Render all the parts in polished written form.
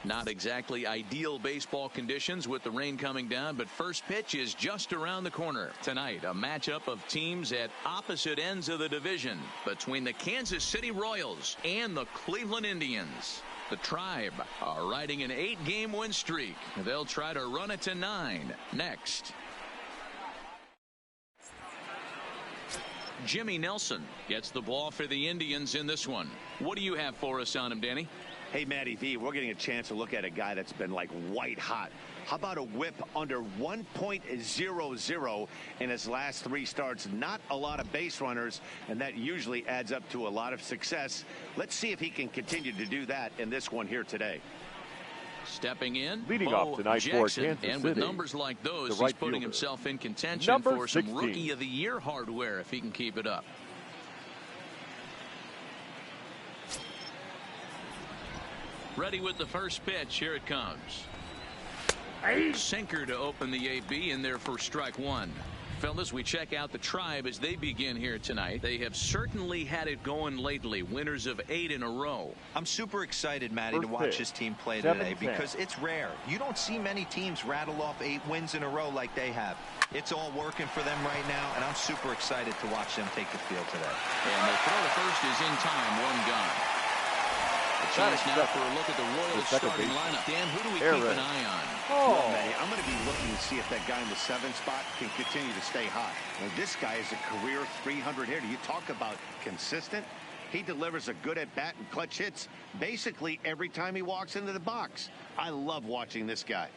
Not exactly ideal baseball conditions with the rain coming down, but first pitch is just around the corner. Tonight, a matchup of teams at opposite ends of the division between the Kansas City Royals and the Cleveland Indians. The Tribe are riding an 8-game win streak. They'll try to run it to 9 next. Jimmy Nelson gets the ball for the Indians in this one. What do you have for us on him, Danny? Hey, Matty V, we're getting a chance to look at a guy that's been like white hot. How about a whip under 1.00 in his last 3 starts? Not a lot of base runners, and that usually adds up to a lot of success. Let's see if he can continue to do that in this one here today. Stepping in, leading off tonight for Kansas and City, with numbers like those, right he's putting fielder, himself in contention number for some 16. Rookie of the Year hardware if he can keep it up. Ready with the first pitch. Here it comes. Sinker to open the AB in there for strike 1. Fellas, we check out the Tribe as they begin here tonight. They have certainly had it going lately. Winners of 8 in a row. I'm super excited, Matty, to watch this team play today because it's rare. You don't see many teams rattle off 8 wins in a row like they have. It's all working for them right now, and I'm super excited to watch them take the field today. And the throw to first is in time. 1 gone. A chance now for a look at the Royals starting lineup. Dan, who do we keep an eye on? Well, Manny, I'm going to be looking to see if that guy in the 7th spot can continue to stay hot. Now, this guy is a career 300 hitter. You talk about consistent. He delivers a good at-bat and clutch hits basically every time he walks into the box. I love watching this guy.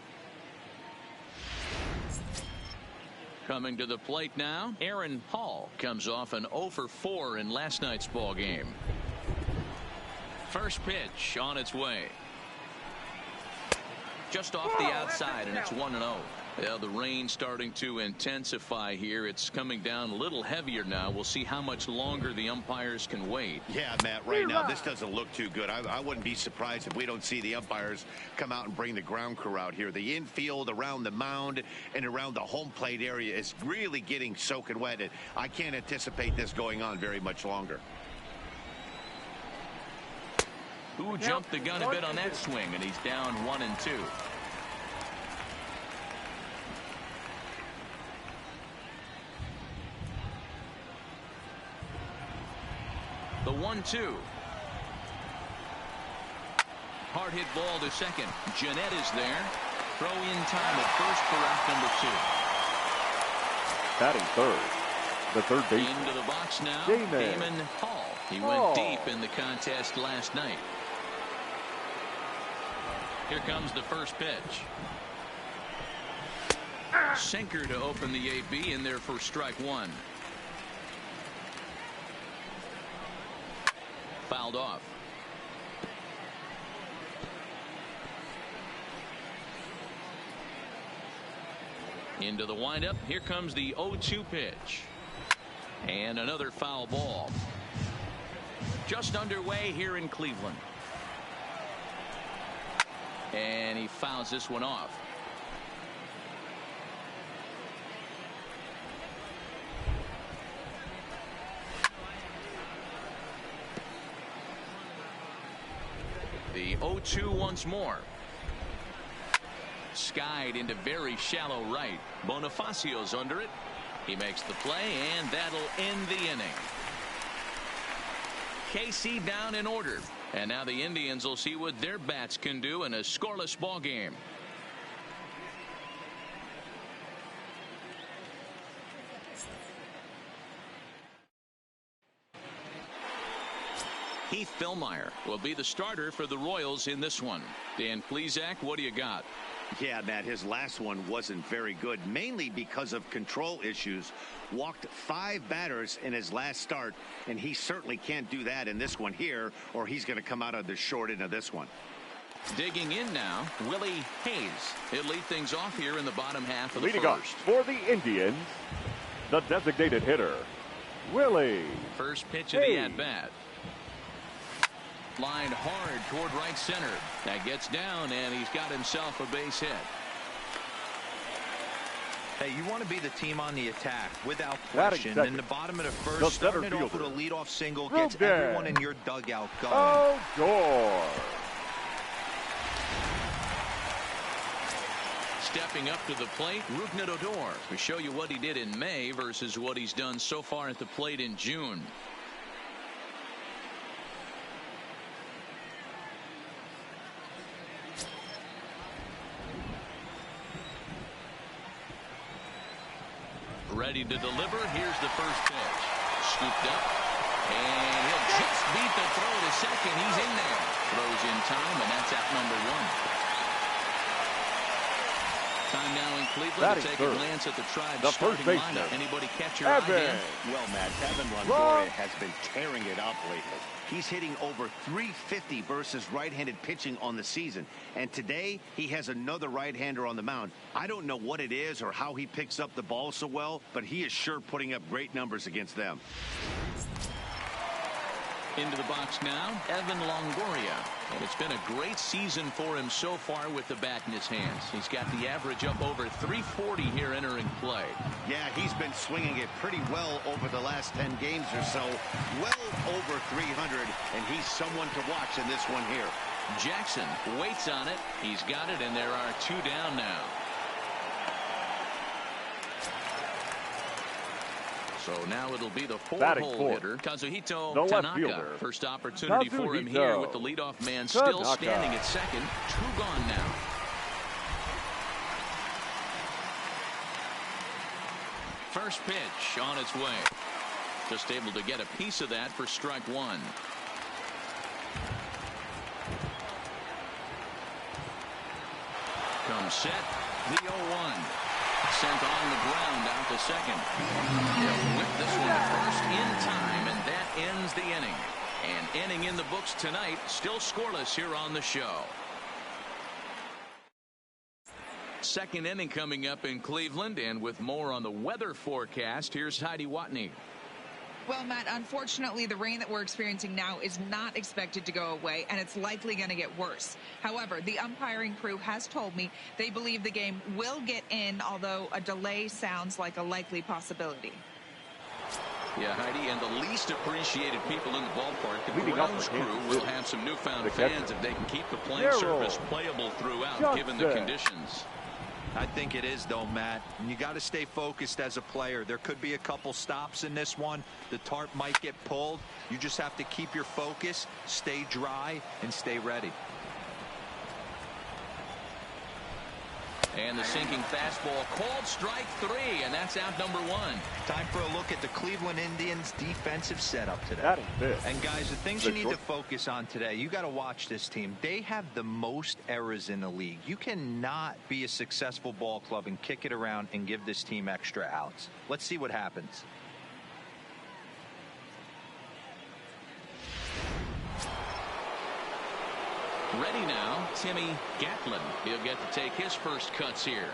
Coming to the plate now, Aaron Hall comes off an 0 for 4 in last night's ball game. First pitch on its way. Just off the outside, and it's 1-0. Yeah, the rain starting to intensify here. It's coming down a little heavier now. We'll see how much longer the umpires can wait. Yeah, Matt, right now this doesn't look too good. I wouldn't be surprised if we don't see the umpires come out and bring the ground crew out here. The infield around the mound and around the home plate area is really getting soaking wet, and I can't anticipate this going on very much longer. Who jumped the gun a bit on that swing, and he's down 1-2. The 1-2. Hard hit ball to second. Jeanette is there. Throw in time at first for out number 2. Batting third, the third baseman. Into the box now, Damon Damon Hall. He went deep in the contest last night. Here comes the first pitch. Sinker to open the AB in there for strike 1. Fouled off. Into the windup. Here comes the 0-2 pitch. And another foul ball. Just underway here in Cleveland. And he fouls this one off. The 0-2 once more. Skied into very shallow right. Bonifacio's under it. He makes the play, and that'll end the inning. KC down in order. And now the Indians will see what their bats can do in a scoreless ball game. Heath Fillmyer will be the starter for the Royals in this one. Dan Plesac, what do you got? Yeah, Matt, his last one wasn't very good, mainly because of control issues. Walked 5 batters in his last start, and he certainly can't do that in this one here, or he's going to come out of the short end of this one. Digging in now, Willie Hayes. He'll lead things off here in the bottom half of the Leading first. up for the Indians, the designated hitter, Willie First pitch of the at-bat. Lined hard toward right center. That gets down, and he's got himself a base hit. Hey, you want to be the team on the attack, without question. In the bottom of the first, starting it off with a leadoff single gets everyone in your dugout going. Oh, Gore. stepping up to the plate, Rougned Odor. We show you what he did in May versus what he's done so far at the plate in June. Ready to deliver. Here's the first pitch. Scooped up. And he'll just beat the throw to second. He's in there. Throws in time, and that's out number one. Time now in Cleveland to take a glance at the Tribe's starting lineup. Anybody catch your eye, Dan? Well, Matt, Evan Longoria has been tearing it up lately. He's hitting over .350 versus right-handed pitching on the season. And today, he has another right-hander on the mound. I don't know what it is or how he picks up the ball so well, but he is sure putting up great numbers against them. Into the box now, Evan Longoria. And it's been a great season for him so far with the bat in his hands. He's got the average up over .340 here entering play. Yeah, he's been swinging it pretty well over the last 10 games or so. Well over 300, and he's someone to watch in this one here. Jackson waits on it. He's got it, and there are two down now. So now it'll be the four-hole hitter, Kazuhito Tanaka. First opportunity for him here with the leadoff man still standing at second. Two gone now. First pitch on its way. Just able to get a piece of that for strike one. Comes set. The 0-1. Sent on the ground out to second. He'll whip this one to first in time, and that ends the inning. An inning in the books tonight, still scoreless here on the show. Second inning coming up in Cleveland, and with more on the weather forecast, here's Heidi Watney. Well, Matt, unfortunately, the rain that we're experiencing now is not expected to go away, and it's likely going to get worse. However, the umpiring crew has told me they believe the game will get in, although a delay sounds like a likely possibility. Yeah, Heidi, and the least appreciated people in the ballpark, the grounds crew, will have some newfound fans if they can keep the playing surface playable throughout, given the conditions. I think it is, though, Matt. And you got to stay focused as a player. There could be a couple stops in this one. The tarp might get pulled. You just have to keep your focus, stay dry, and stay ready. And the sinking fastball called strike three, and that's out number one. Time for a look at the Cleveland Indians defensive setup today. And guys, the things you need to focus on today, you got to watch this team. They have the most errors in the league. You cannot be a successful ball club and kick it around and give this team extra outs. Let's see what happens. Ready now, Timmy Gatlin. He'll get to take his first cuts here.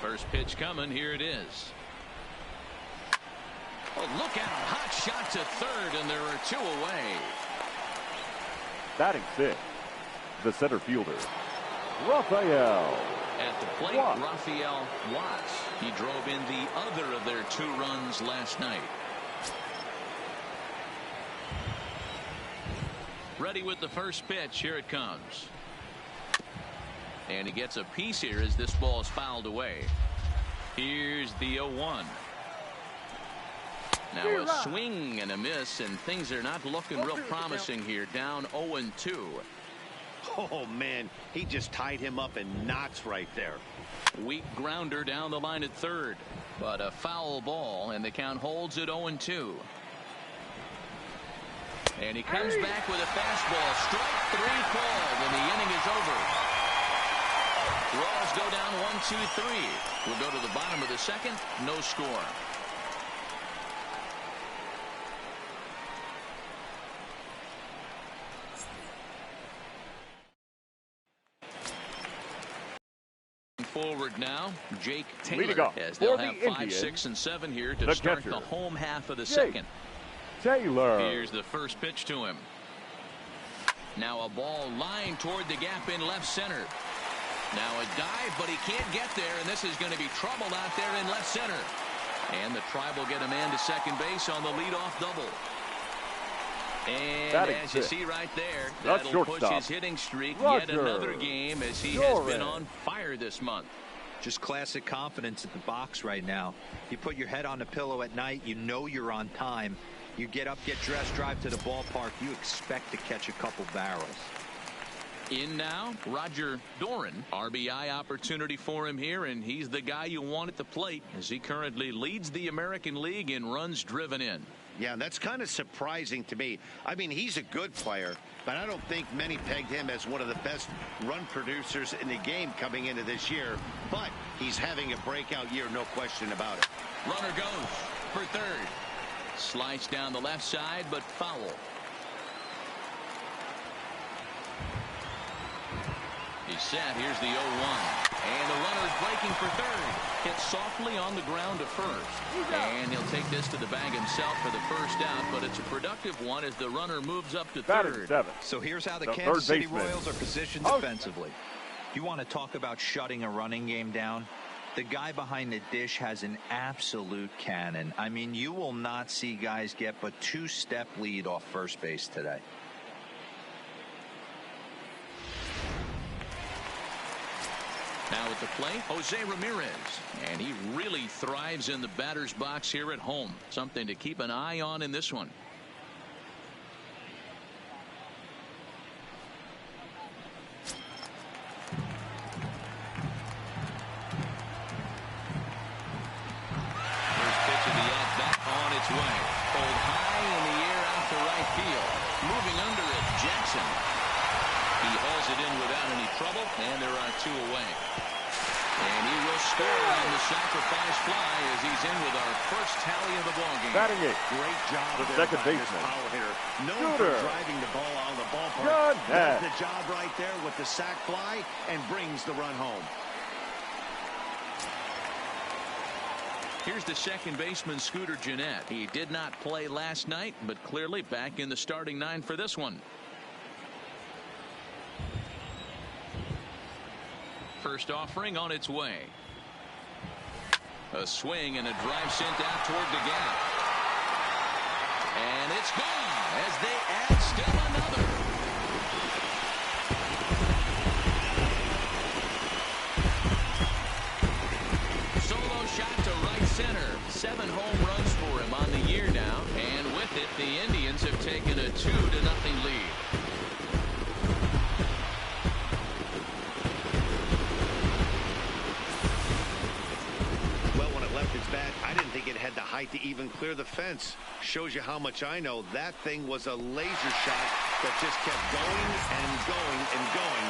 First pitch coming. Here it is. Oh, look at him. Hot shot to third, and there are two away. Batting fifth, the center fielder, Rafael. At the plate, Rafael Watts. He drove in the other of their two runs last night. Ready with the first pitch. Here it comes. And he gets a piece here as this ball is fouled away. Here's the 0-1. Now a swing and a miss, and things are not looking real promising here. Down 0-2. Oh, man, he just tied him up in knots right there. Weak grounder down the line at third, but a foul ball, and the count holds at 0-2. And he comes back with a fastball. Strike three called, and the inning is over. Royals go down 1-2-3. We'll go to the bottom of the second. No score. Forward now, Jake Taylor, as they'll have 5, 6, and 7 here to start the home half of the second. Taylor. Here's the first pitch to him. Now a ball lined toward the gap in left center. Now a dive, but he can't get there, and this is going to be trouble out there in left center. And the Tribe will get a man to second base on the leadoff double. And Batting as you six. see right there, The that'll push shortstop, his hitting streak yet Roger another game as he has been on fire this month. Just classic confidence at the box right now. You put your head on the pillow at night, you know you're on time. You get up, get dressed, drive to the ballpark, you expect to catch a couple barrels. In now, Roger Doran. RBI opportunity for him here, and he's the guy you want at the plate as he currently leads the American League in runs driven in. Yeah, that's kind of surprising to me. I mean, he's a good player, but I don't think many pegged him as one of the best run producers in the game coming into this year. But he's having a breakout year, no question about it. Runner goes for third. Slice down the left side, but foul. He's set. Here's the 0-1. And the runner's breaking for third. Hit softly on the ground to first. And he'll take this to the bag himself for the first out, but it's a productive one as the runner moves up to third. So here's how the Kansas City Royals are positioned defensively. You want to talk about shutting a running game down? The guy behind the dish has an absolute cannon. I mean, you will not see guys get but two-step lead off first base today. Now at the plate, Jose Ramirez. And he really thrives in the batter's box here at home. Something to keep an eye on in this one. First pitch of the at-bat on its way. Pulled high in the air out to right field. Moving under it, Jackson. He hauls it in without any trouble, and there are two away. And he will score on the sacrifice fly as he's in with our first tally of the ballgame. Batting eight. Great job The there second by this baseman. power hitter. Known for driving the ball out of the ballpark. Does the job right there with the sac fly and brings the run home. Here's the second baseman, Scooter Gennett. He did not play last night, but clearly back in the starting nine for this one. First offering on its way. A swing and a drive sent out toward the gap. And it's gone as they add still another. Solo shot to right center. 7 home runs for him on the year now. And with it, the Indians have taken a 2-0 lead. I didn't think it had the height to even clear the fence. Shows you how much I know. That thing was a laser shot that just kept going and going and going.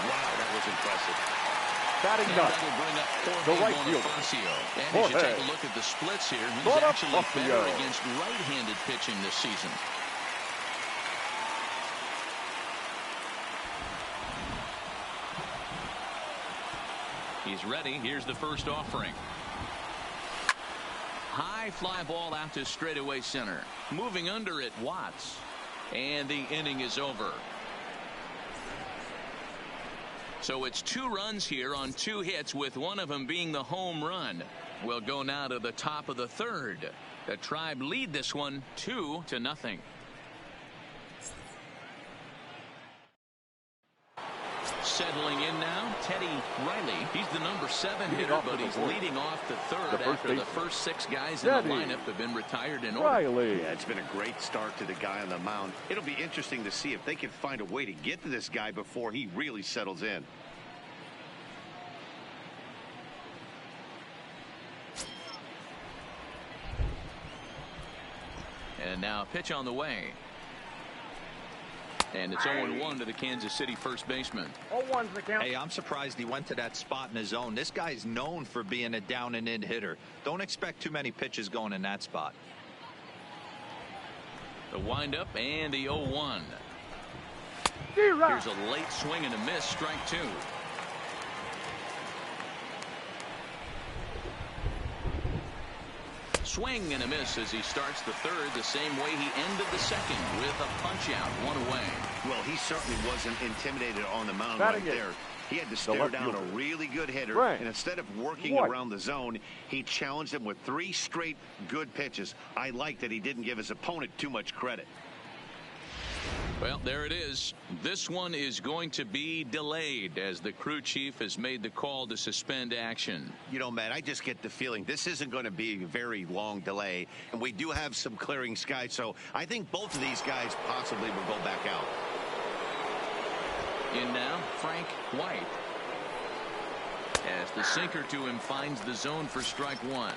Wow, that was impressive. Batting nine. The right fielder. And you should take a look at the splits here. He's actually better against right-handed pitching this season. He's ready. Here's the first offering. High fly ball out to straightaway center. Moving under it, Watts. And the inning is over. So it's 2 runs here on 2 hits, with one of them being the home run. We'll go now to the top of the third. The Tribe lead this one 2-0. Settling in now, Teddy Riley. He's the number 7 hitter, but he's leading off the third after the first 6 guys in the lineup have been retired in order. Riley. Yeah, it's been a great start to the guy on the mound. It'll be interesting to see if they can find a way to get to this guy before he really settles in. And now a pitch on the way. And it's 0-1 to the Kansas City first baseman. 0-1's the count. Hey, I'm surprised he went to that spot in his zone. This guy's known for being a down and in hitter. Don't expect too many pitches going in that spot. The windup and the 0-1. D-Rock. Here's a late swing and a miss, strike 2. Swing and a miss as he starts the third the same way he ended the second, with a punch out, 1 away. Well, he certainly wasn't intimidated on the mound right there. He had to stare down a really good hitter, and instead of working around the zone, he challenged him with 3 straight good pitches. I like that he didn't give his opponent too much credit. Well, there it is. This one is going to be delayed as the crew chief has made the call to suspend action. You know, Matt, I just get the feeling this isn't going to be a very long delay, and we do have some clearing skies, so I think both of these guys possibly will go back out. In now, Frank White. As the sinker to him finds the zone for strike one.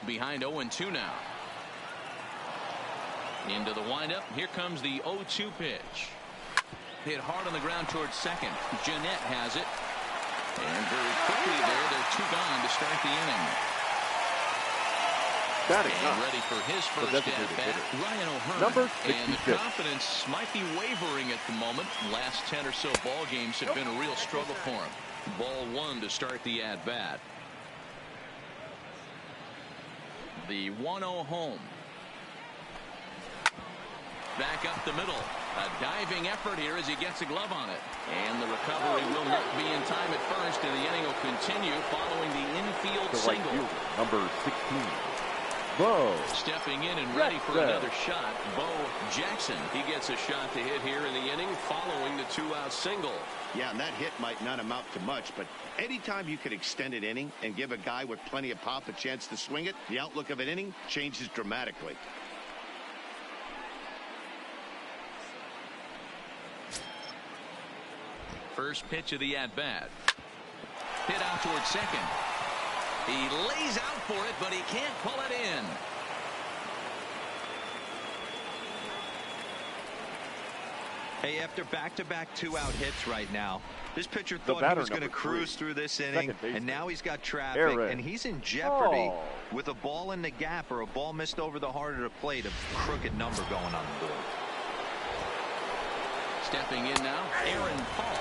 Behind 0-2 now. Into the windup. Here comes the 0-2 pitch. Hit hard on the ground towards second. Jeanette has it. And very quickly there, they're two gone to start the inning. And ready for his first at-bat, Ryan O'Hearn. Number 66. And the confidence might be wavering at the moment. Last 10 or so ball games have been a real struggle for him. Ball one to start the at-bat. The 1-0 home. Back up the middle. A diving effort here as he gets a glove on it. And the recovery will not be in time at first, and the inning will continue following the infield single. Number 16. Bo. Stepping in and ready for another shot, Bo Jackson. He gets a shot to hit here in the inning following the two-out single. Yeah, and that hit might not amount to much, but anytime you can extend an inning and give a guy with plenty of pop a chance to swing it, the outlook of an inning changes dramatically. First pitch of the at-bat. Hit out towards second. He lays out for it, but he can't pull it in. Hey, after back-to-back two-out hits right now, this pitcher thought he was going to cruise through this inning, and now he's got traffic, and he's in jeopardy with a ball in the gap or a ball missed over the heart of the plate, a crooked number going on the board. Stepping in now, Aaron Paul.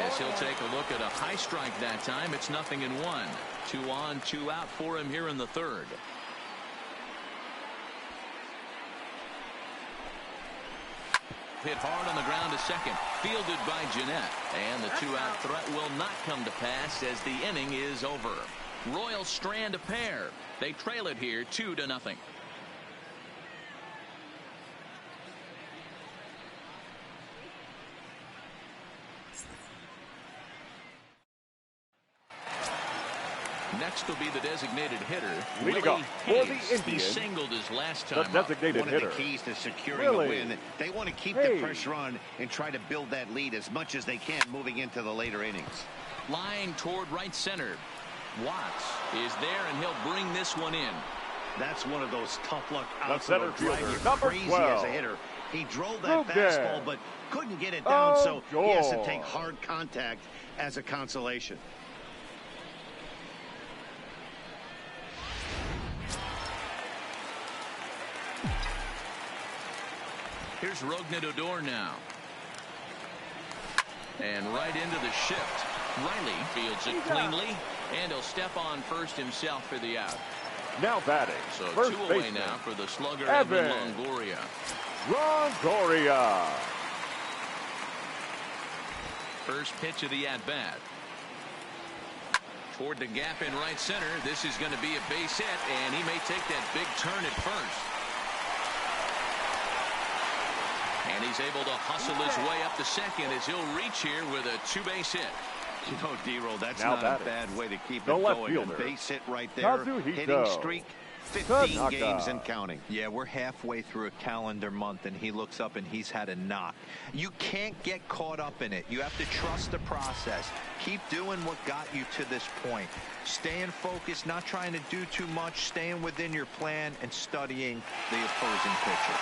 As he'll take a look at a high strike that time, it's 0-1. 2 on, 2 out for him here in the third. Hit hard on the ground to second. Fielded by Jeanette. And the two-out threat will not come to pass as the inning is over. Royals strand a pair. They trail it here 2-0. Next will be the designated hitter, Leading off for the Indians, he singled his last time the designated One hitter. of the keys to securing a win, they want to keep the pressure on and try to build that lead as much as they can moving into the later innings. Lying toward right center. Watts is there, and he'll bring this one in. That's one of those tough luck The outs center that drive you fielder, crazy number 12. as a hitter. He drove that fastball, but couldn't get it down, so he has to take hard contact as a consolation. Here's Rognadodor now. And right into the shift. Riley fields it cleanly, and he'll step on first himself for the out. Now batting. So first 2 away baseman, now for the slugger, Evan Longoria. Longoria. First pitch of the at-bat. Toward the gap in right center. This is going to be a base hit, and he may take that big turn at first. And he's able to hustle his way up to second as he'll reach here with a two-base hit. You know, D-Roll, that's now not batting. a bad way to keep The it left going. fielder, A base hit right there. Hitting streak, 15 games and counting. Yeah, we're halfway through a calendar month, and he looks up and he's had a knock. You can't get caught up in it. You have to trust the process. Keep doing what got you to this point. Staying focused, not trying to do too much, staying within your plan, and studying the opposing pitcher.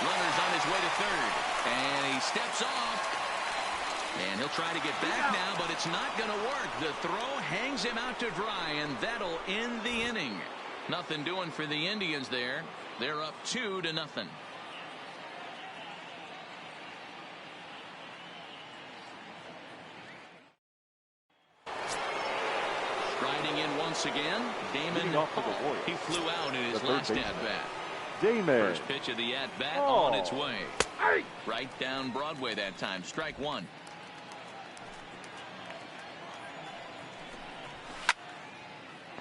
Runner's on his way to third, and he steps off, and he'll try to get back now, but it's not going to work. The throw hangs him out to dry, and that'll end the inning. Nothing doing for the Indians there. They're up 2-0. Striding in once again. Damon Hall. He flew out in his last at-bat. Damon. First pitch of the at-bat on its way. Right down Broadway that time. Strike one.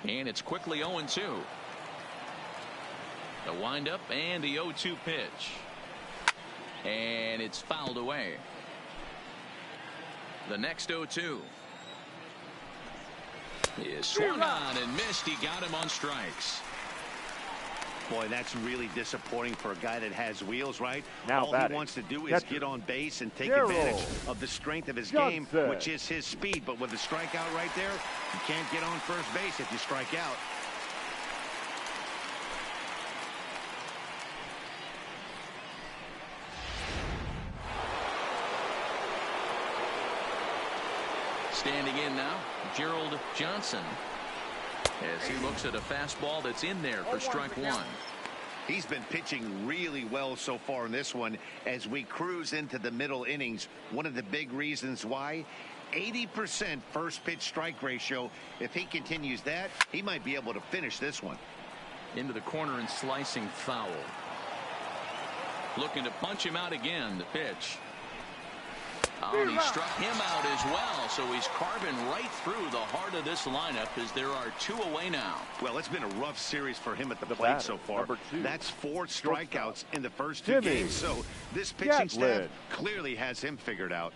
And it's quickly 0-2. The windup and the 0-2 pitch. And it's fouled away. The next 0-2 is swung on and missed. He got him on strikes. Boy, that's really disappointing for a guy that has wheels, right? Now all he wants to do is get on base and take advantage of the strength of his game, which is his speed. But with the strikeout right there, you can't get on first base if you strike out. Standing in now, Gerald Johnson, as he looks at a fastball that's in there for strike one. He's been pitching really well so far in this one as we cruise into the middle innings. One of the big reasons why, 80% first pitch strike ratio. If he continues that, he might be able to finish this one. Into the corner and slicing foul. Looking to punch him out again. The pitch. Oh, and he struck him out as well, so he's carving right through the heart of this lineup as there are two away now. Well, it's been a rough series for him at the plate so far. That's 4 strikeouts in the first 2 games, so this pitching staff clearly has him figured out.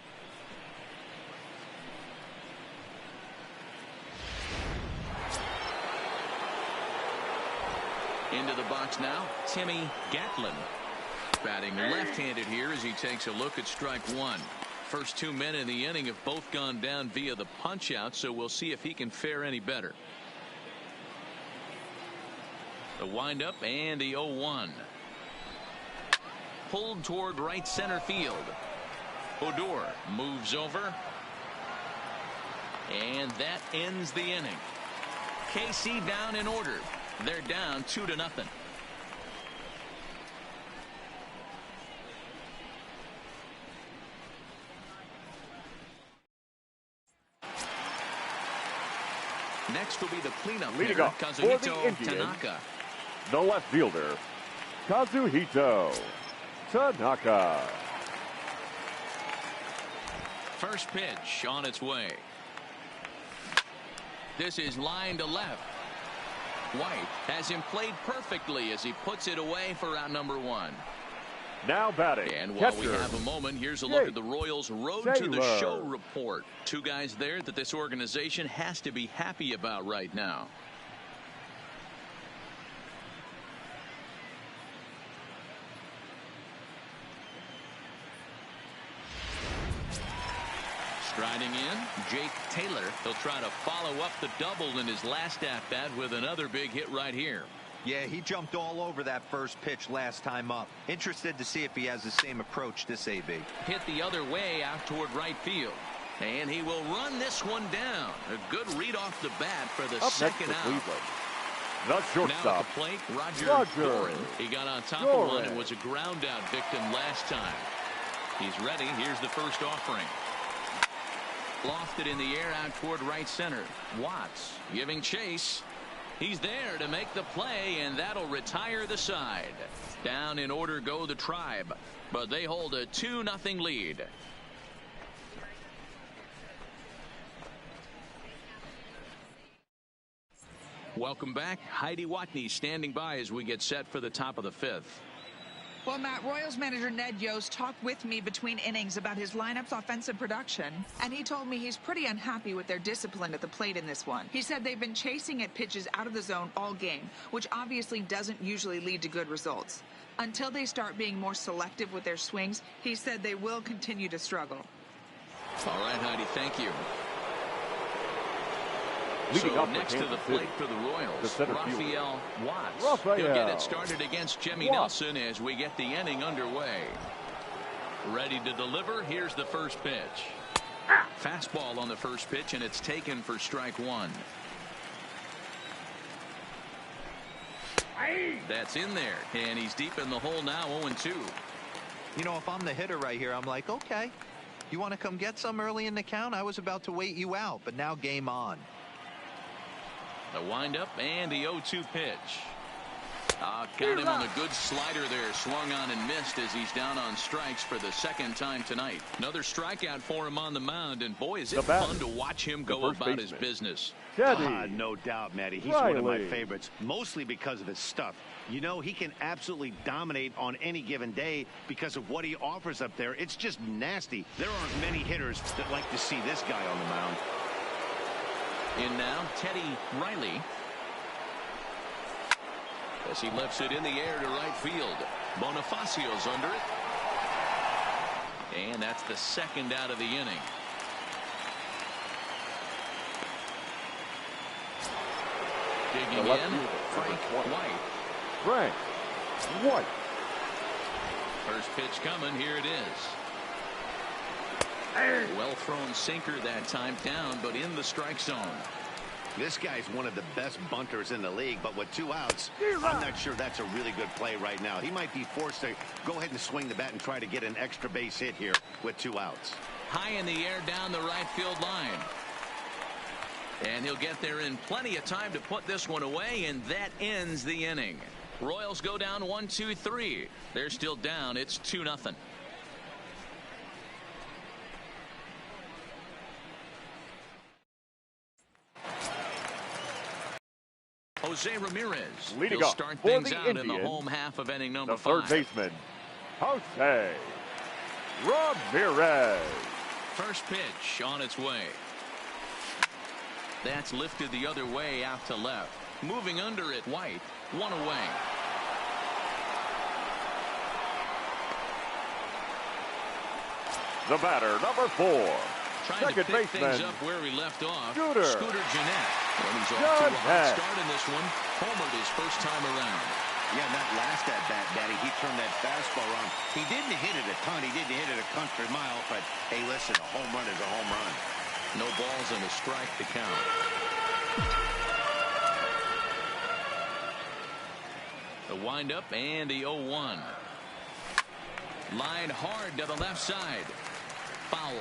Into the box now, Timmy Gatlin. Batting left-handed here as he takes a look at strike one. First 2 men in the inning have both gone down via the punch out, so we'll see if he can fare any better. The windup and the 0-1. Pulled toward right center field. Odor moves over. And that ends the inning. KC down in order. They're down 2-0. Next will be the cleanup hitter, Kazuhito Tanaka. The left fielder, Kazuhito Tanaka. First pitch on its way. This is line to left. White has him played perfectly as he puts it away for out number 1. Now batting. And while we have a moment, here's a look at the Royals' road to the show report. 2 guys there that this organization has to be happy about right now. Striding in, Jake Taylor. He'll try to follow up the double in his last at-bat with another big hit right here. Yeah, he jumped all over that first pitch last time up. Interested to see if he has the same approach this AB. Hit the other way out toward right field. And he will run this one down. A good read off the bat for the second out. The shortstop. Now at the plate, Roger Doran. He got on top of one and was a ground out victim last time. He's ready. Here's the first offering. Lofted in the air out toward right center. Watts giving chase. He's there to make the play, and that'll retire the side. Down in order go the Tribe, but they hold a 2-0 lead. Welcome back. Heidi Watney standing by as we get set for the top of the 5th. Well, Matt, Royals manager Ned Yost talked with me between innings about his lineup's offensive production, and he told me he's pretty unhappy with their discipline at the plate in this one. He said they've been chasing at pitches out of the zone all game, which obviously doesn't usually lead to good results. Until they start being more selective with their swings, he said they will continue to struggle. All right, Heidi, thank you. So next to the plate for the Royals, Rafael Watts. He'll get it started against Jimmy Nelson as we get the inning underway. Ready to deliver. Here's the first pitch. Fastball on the first pitch, and it's taken for strike 1. That's in there, and he's deep in the hole now, 0-2. You know, if I'm the hitter right here, I'm like, okay, you want to come get some early in the count? I was about to wait you out, but now game on. The windup and the 0-2 pitch. Got him on a good slider there. Swung on and missed as he's down on strikes for the second time tonight. Another strikeout for him on the mound. And boy, is it fun to watch him go about his business. No doubt, Matty. He's one of my favorites, mostly because of his stuff. You know, he can absolutely dominate on any given day because of what he offers up there. It's just nasty. There aren't many hitters that like to see this guy on the mound. In now, Teddy Riley. As he lifts it in the air to right field. Bonifacio's under it. And that's the second out of the inning. Digging in, Frank White. Frank White. First pitch coming. Here it is. Well thrown sinker that time, down, but in the strike zone. This guy's one of the best bunters in the league, but with 2 outs, I'm not sure that's a really good play right now. He might be forced to go ahead and swing the bat and try to get an extra base hit here with 2 outs. High in the air down the right field line. And he'll get there in plenty of time to put this one away, and that ends the inning. Royals go down 1-2-3. They're still down. It's 2-0. Jose Ramirez will start things out in the home half of inning number 5. Third baseman, Jose Ramirez. First pitch on its way. That's lifted the other way out to left. Moving under it, White. 1 away. The batter, number 4. Trying to pick things up where he left off. Scooter Gennett. And he's off to a hot start in this one. Homered his first time around. Yeah, that last at-bat, Daddy, he turned that fastball on. He didn't hit it a ton. He didn't hit it a country mile. But, hey, listen, a home run is a home run. No balls and a strike to count. The windup and the 0-1. Line hard to the left side. Foul.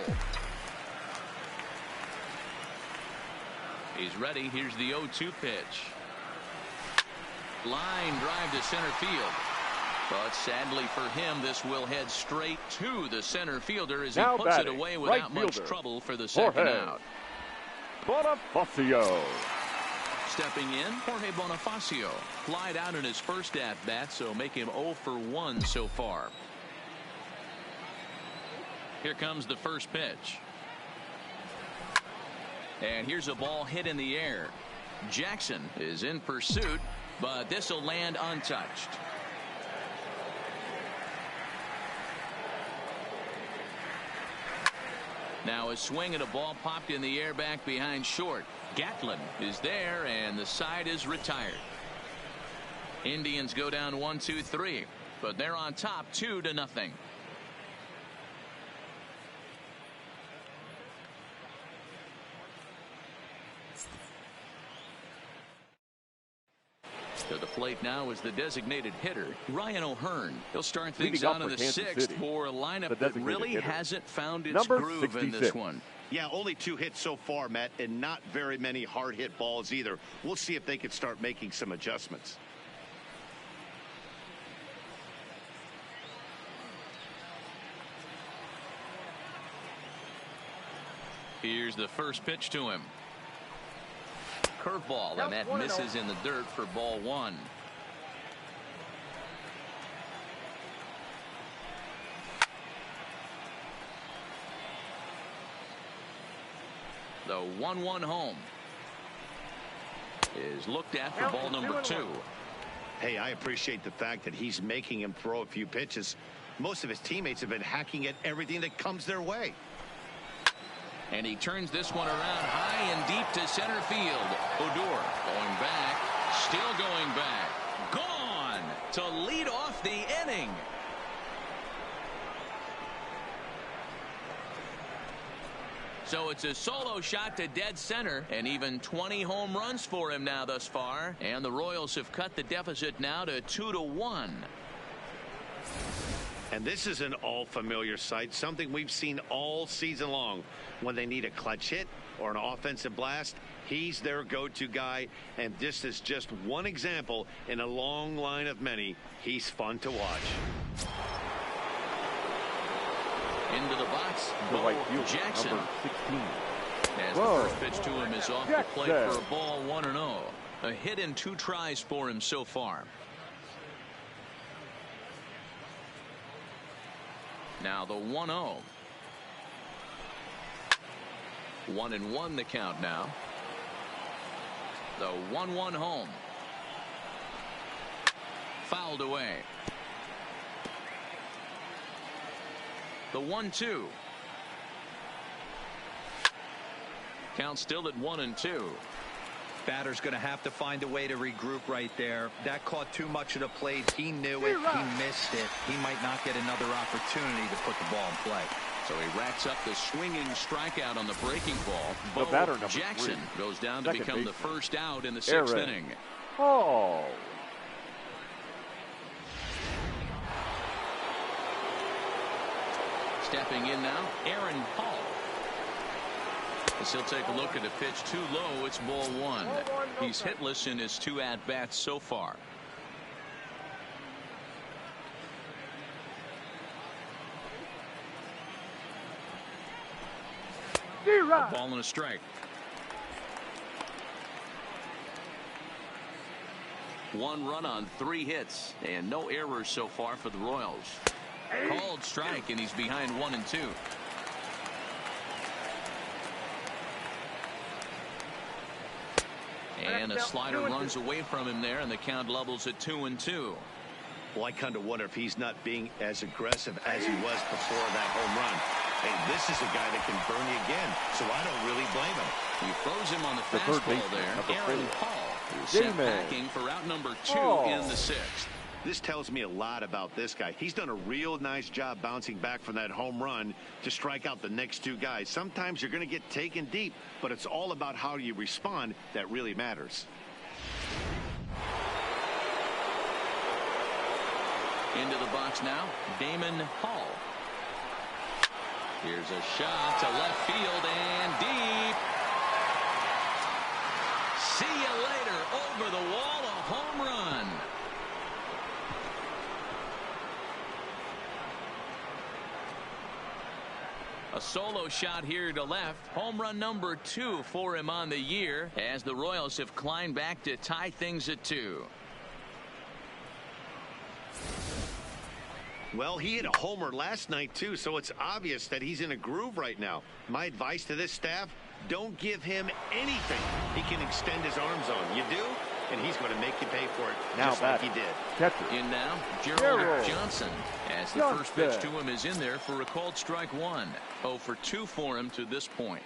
He's ready. Here's the 0-2 pitch. Line drive to center field. But sadly for him, this will head straight to the center fielder as he puts it away without much trouble for the second out. Bonifacio. Stepping in, Jorge Bonifacio. Flied out in his first at-bat, so make him 0 for 1 so far. Here comes the first pitch. And here's a ball hit in the air. Jackson is in pursuit, but this will land untouched. Now a swing at a ball popped in the air back behind short. Gatlin is there, and the side is retired. Indians go down 1-2-3, but they're on top 2-0. To the plate now is the designated hitter, Ryan O'Hearn. He'll start things out in the 6th for a lineup that really hasn't found its groove in this one. Yeah, only 2 hits so far, Matt, and not very many hard hit balls either. We'll see if they can start making some adjustments. Here's the first pitch to him. Curveball, and that misses in the dirt for ball 1. The 1-1 home is looked at for ball number 2. Hey, I appreciate the fact that he's making him throw a few pitches. Most of his teammates have been hacking at everything that comes their way. And he turns this one around high and deep to center field. Odor going back, still going back, gone to lead off the inning. So it's a solo shot to dead center, and even 20 home runs for him now thus far. And the Royals have cut the deficit now to 2-1. And this is an all-familiar sight, something we've seen all season long. When they need a clutch hit or an offensive blast, he's their go-to guy, and this is just one example in a long line of many. He's fun to watch. Into the box, Right field, Jackson. number 16. As the first pitch to him is off the plate for a ball, 1-0. A hit in 2 tries for him so far. Now the 1-0. 1-1 the count now. The 1-1 home. Fouled away. The 1-2. Count still at 1-2. Batter's going to have to find a way to regroup right there. That caught too much of the plate. He knew it. He missed it. He might not get another opportunity to put the ball in play. So he racks up the swinging strikeout on the breaking ball. The batter, number Jackson 3. goes down to become the first out in the 6th Aaron inning. Hall. Stepping in now, Aaron Hall. As he'll take a look at a pitch too low, it's ball 1. He's hitless in his 2 at-bats so far. A ball and a strike. 1 run on 3 hits and no errors so far for the Royals. Called strike, and he's behind 1-2. And a slider runs away from him there, and the count levels at 2-2. Well, I kind of wonder if he's not being as aggressive as he was before that home run. And this is a guy that can burn you again, so I don't really blame him. He throws him on the fastball there. Aaron Hall, who's sent packing for out number 2 in the 6th. This tells me a lot about this guy. He's done a real nice job bouncing back from that home run to strike out the next 2 guys. Sometimes you're going to get taken deep, but it's all about how you respond that really matters. Into the box now, Damon Hall. Here's a shot to left field and deep. See you later. Over the wall, a home run. A solo shot here to left. Home run number 2 for him on the year, as the Royals have climbed back to tie things at 2. Well, he hit a homer last night, too, so it's obvious that he's in a groove right now. My advice to this staff, don't give him anything he can extend his arms on. You do, and he's going to make you pay for it, now just like he did. Catcher. In now, Gerald Johnson, as the first pitch to him is in there for a called strike 1. 0 for 2 for him to this point.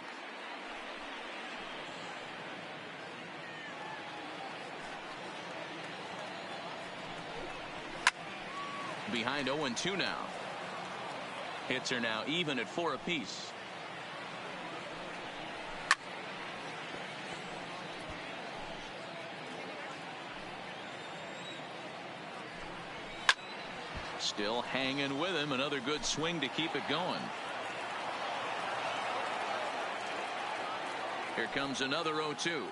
Behind 0-2 now. Hits are now even at 4 apiece. Still hanging with him. Another good swing to keep it going. Here comes another 0-2.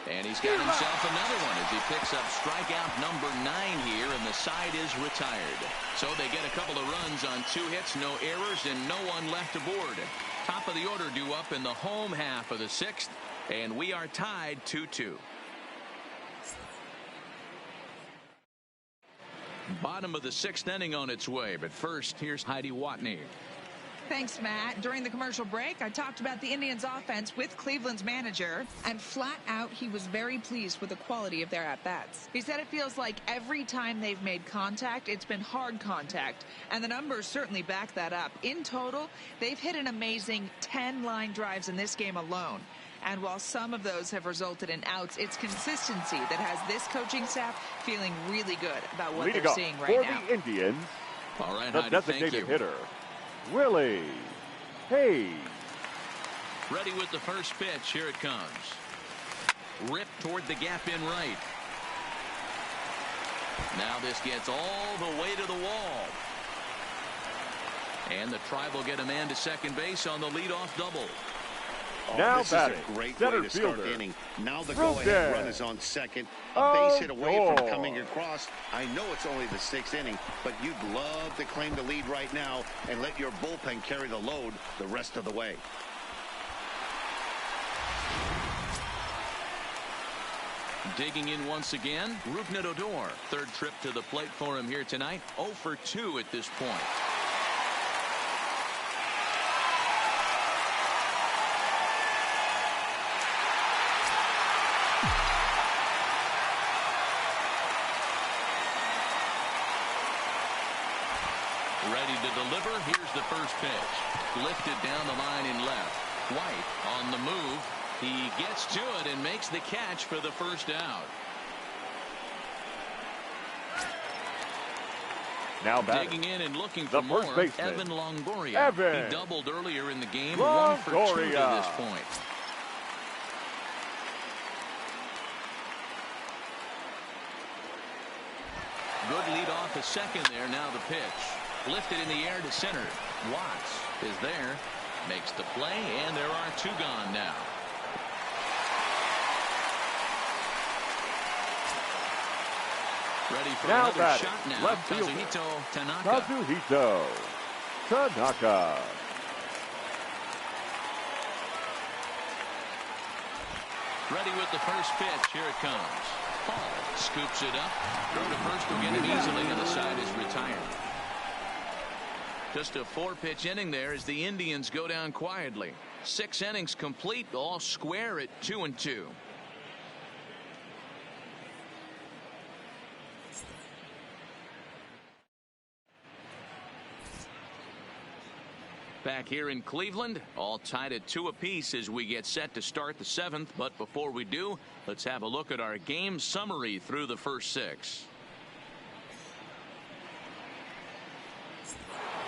And he's got himself another one as he picks up strikeout number 9 here, and the side is retired. So they get a couple of runs on 2 hits, no errors, and no one left aboard. Top of the order due up in the home half of the 6th, and we are tied 2-2. Bottom of the 6th inning on its way, but first, here's Heidi Watney. Thanks, Matt. During the commercial break, I talked about the Indians' offense with Cleveland's manager, and flat out, he was very pleased with the quality of their at-bats. He said it feels like every time they've made contact, it's been hard contact, and the numbers certainly back that up. In total, they've hit an amazing 10 line drives in this game alone. And while some of those have resulted in outs, it's consistency that has this coaching staff feeling really good about what they're seeing right now. For the Indians, all right, the Heidi, designated hitter, Willie Hayes. Ready with the first pitch. Here it comes. Ripped toward the gap in right. Now this gets all the way to the wall. And the Tribe will get a man to second base on the leadoff double. Now this batting, is a great center way to start fielder. the inning. Now the Through go-ahead there. run is on second. A base hit away from Odor. coming across. I know it's only the 6th inning, but you'd love to claim the lead right now and let your bullpen carry the load the rest of the way. Digging in once again, Rougned Odor. Third trip to the plate for him here tonight. 0 for 2 at this point. Ready to deliver. Here's the first pitch. Lifted down the line in left. White on the move. He gets to it and makes the catch for the first out. Now batting, Digging in and looking for the more, first baseman, Evan Longoria. Evan He doubled earlier in the game, 1 for 2 to this point. Good lead off a second there. Now the pitch. Lifted in the air to center. Watts is there. Makes the play, and there are 2 gone now. Ready for now another batting, shot now. left fielder, Kazuhito Tanaka. Kazuhito Tanaka. Ready with the first pitch. Here it comes. Paul scoops it up. Throw to first will get it easily, and the side is retired. Just a 4-pitch inning there as the Indians go down quietly. 6 innings complete, all square at 2-2. Back here in Cleveland, all tied at 2 apiece as we get set to start the 7th. But before we do, let's have a look at our game summary through the first 6.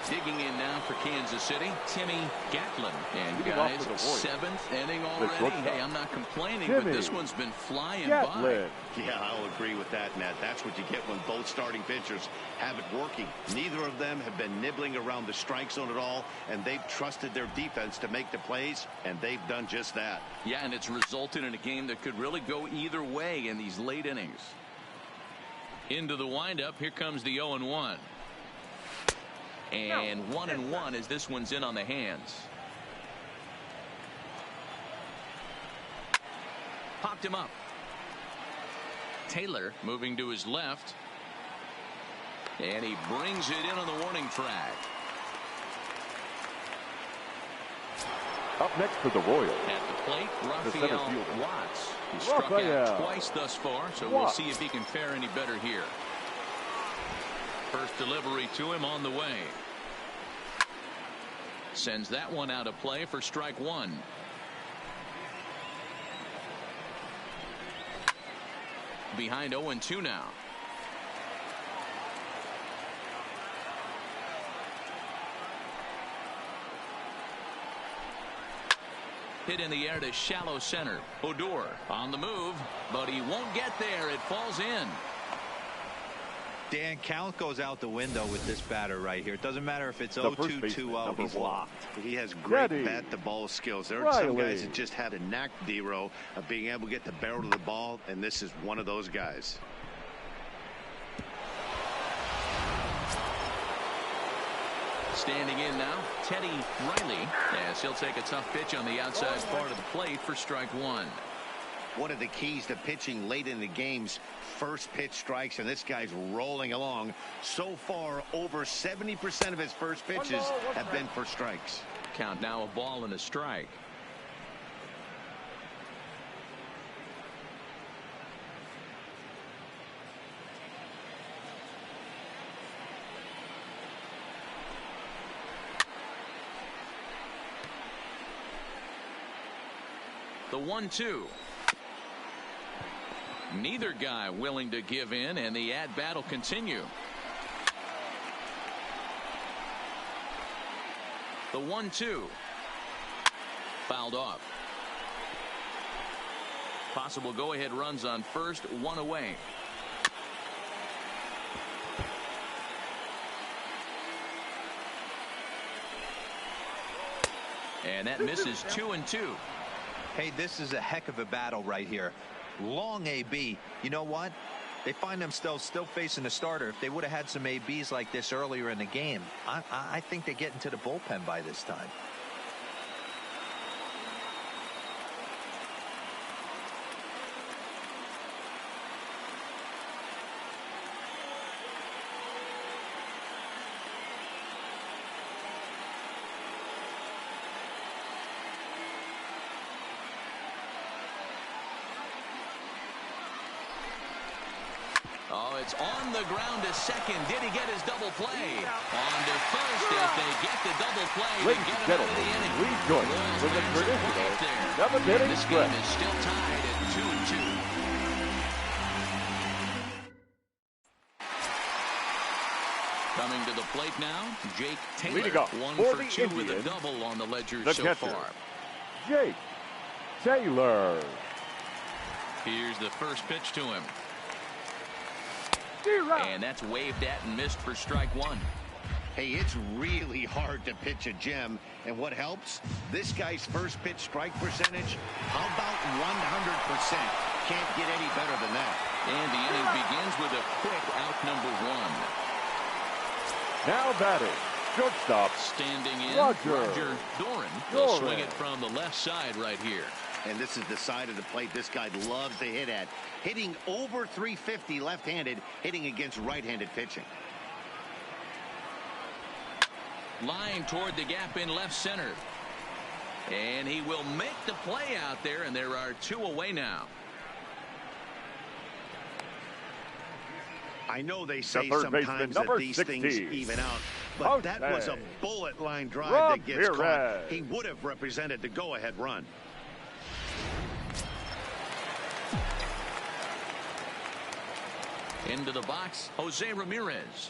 Digging in now for Kansas City, Timmy Gatlin. And guys, 7th inning already. Hey, I'm not complaining, but this one's been flying by. Yeah, I'll agree with that, Nat. That's what you get when both starting pitchers have it working. Neither of them have been nibbling around the strike zone at all, and they've trusted their defense to make the plays, and they've done just that. Yeah, and it's resulted in a game that could really go either way in these late innings. Into the windup, here comes the 0-1. And 1-1 as this one's in on the hands. Popped him up. Taylor moving to his left. And he brings it in on the warning track. Up next for the Royals. At the plate, the center Raphael fielder, Watts. He struck out twice thus far, so we'll see if he can fare any better here. First delivery to him on the way. Sends that one out of play for strike 1. Behind 0-2 now. Hit in the air to shallow center. Odor on the move, but he won't get there. It falls in. Dan, count goes out the window with this batter right here. It doesn't matter if it's 0-2, 2-0. He's locked. He has great bat-to-ball skills. There are some guys that just had a knack, D-Row, of being able to get the barrel of the ball, and this is one of those guys. Standing in now, Teddy Riley, as he'll take a tough pitch on the outside part of the plate for strike 1. One of the keys to pitching late in the game's first pitch strikes, and this guy's rolling along. So far, over 70% of his first pitches have been for strikes. Count now, a ball and a strike. The 1-2. Neither guy willing to give in, and the at-bat will continue. The 1-2. Fouled off. Possible go-ahead runs on first, 1 away. And that misses 2-2. Hey, this is a heck of a battle right here. Long AB. You know what? They find themselves still facing the starter. If they would have had some ABs like this earlier in the game, I think they get into the bullpen by this time. Oh, it's on the ground to second. Did he get his double play? On to first as they get the double play to get him out of the inning. We join with the traditional seventh inning this stretch. game is still tied at 2-2. Coming to the plate now, Jake Taylor. 1 for 2 with a double on the ledger so far. Jake Taylor. Here's the first pitch to him. And that's waved at and missed for strike one. Hey, it's really hard to pitch a gem. And what helps? This guy's first pitch strike percentage, how about 100%? Can't get any better than that. And the inning begins with a quick out number 1. Now batting, shortstop. Standing in, Roger Doran. They'll swing it from the left side right here. And this is the side of the plate this guy loves to hit at. Hitting over 350 left-handed, hitting against right-handed pitching. Line toward the gap in left center. And he will make the play out there, and there are 2 away now. I know they say sometimes that these 16. things even out, but that was a bullet line drive that gets caught. He would have represented the go-ahead run. Into the box, Jose Ramirez.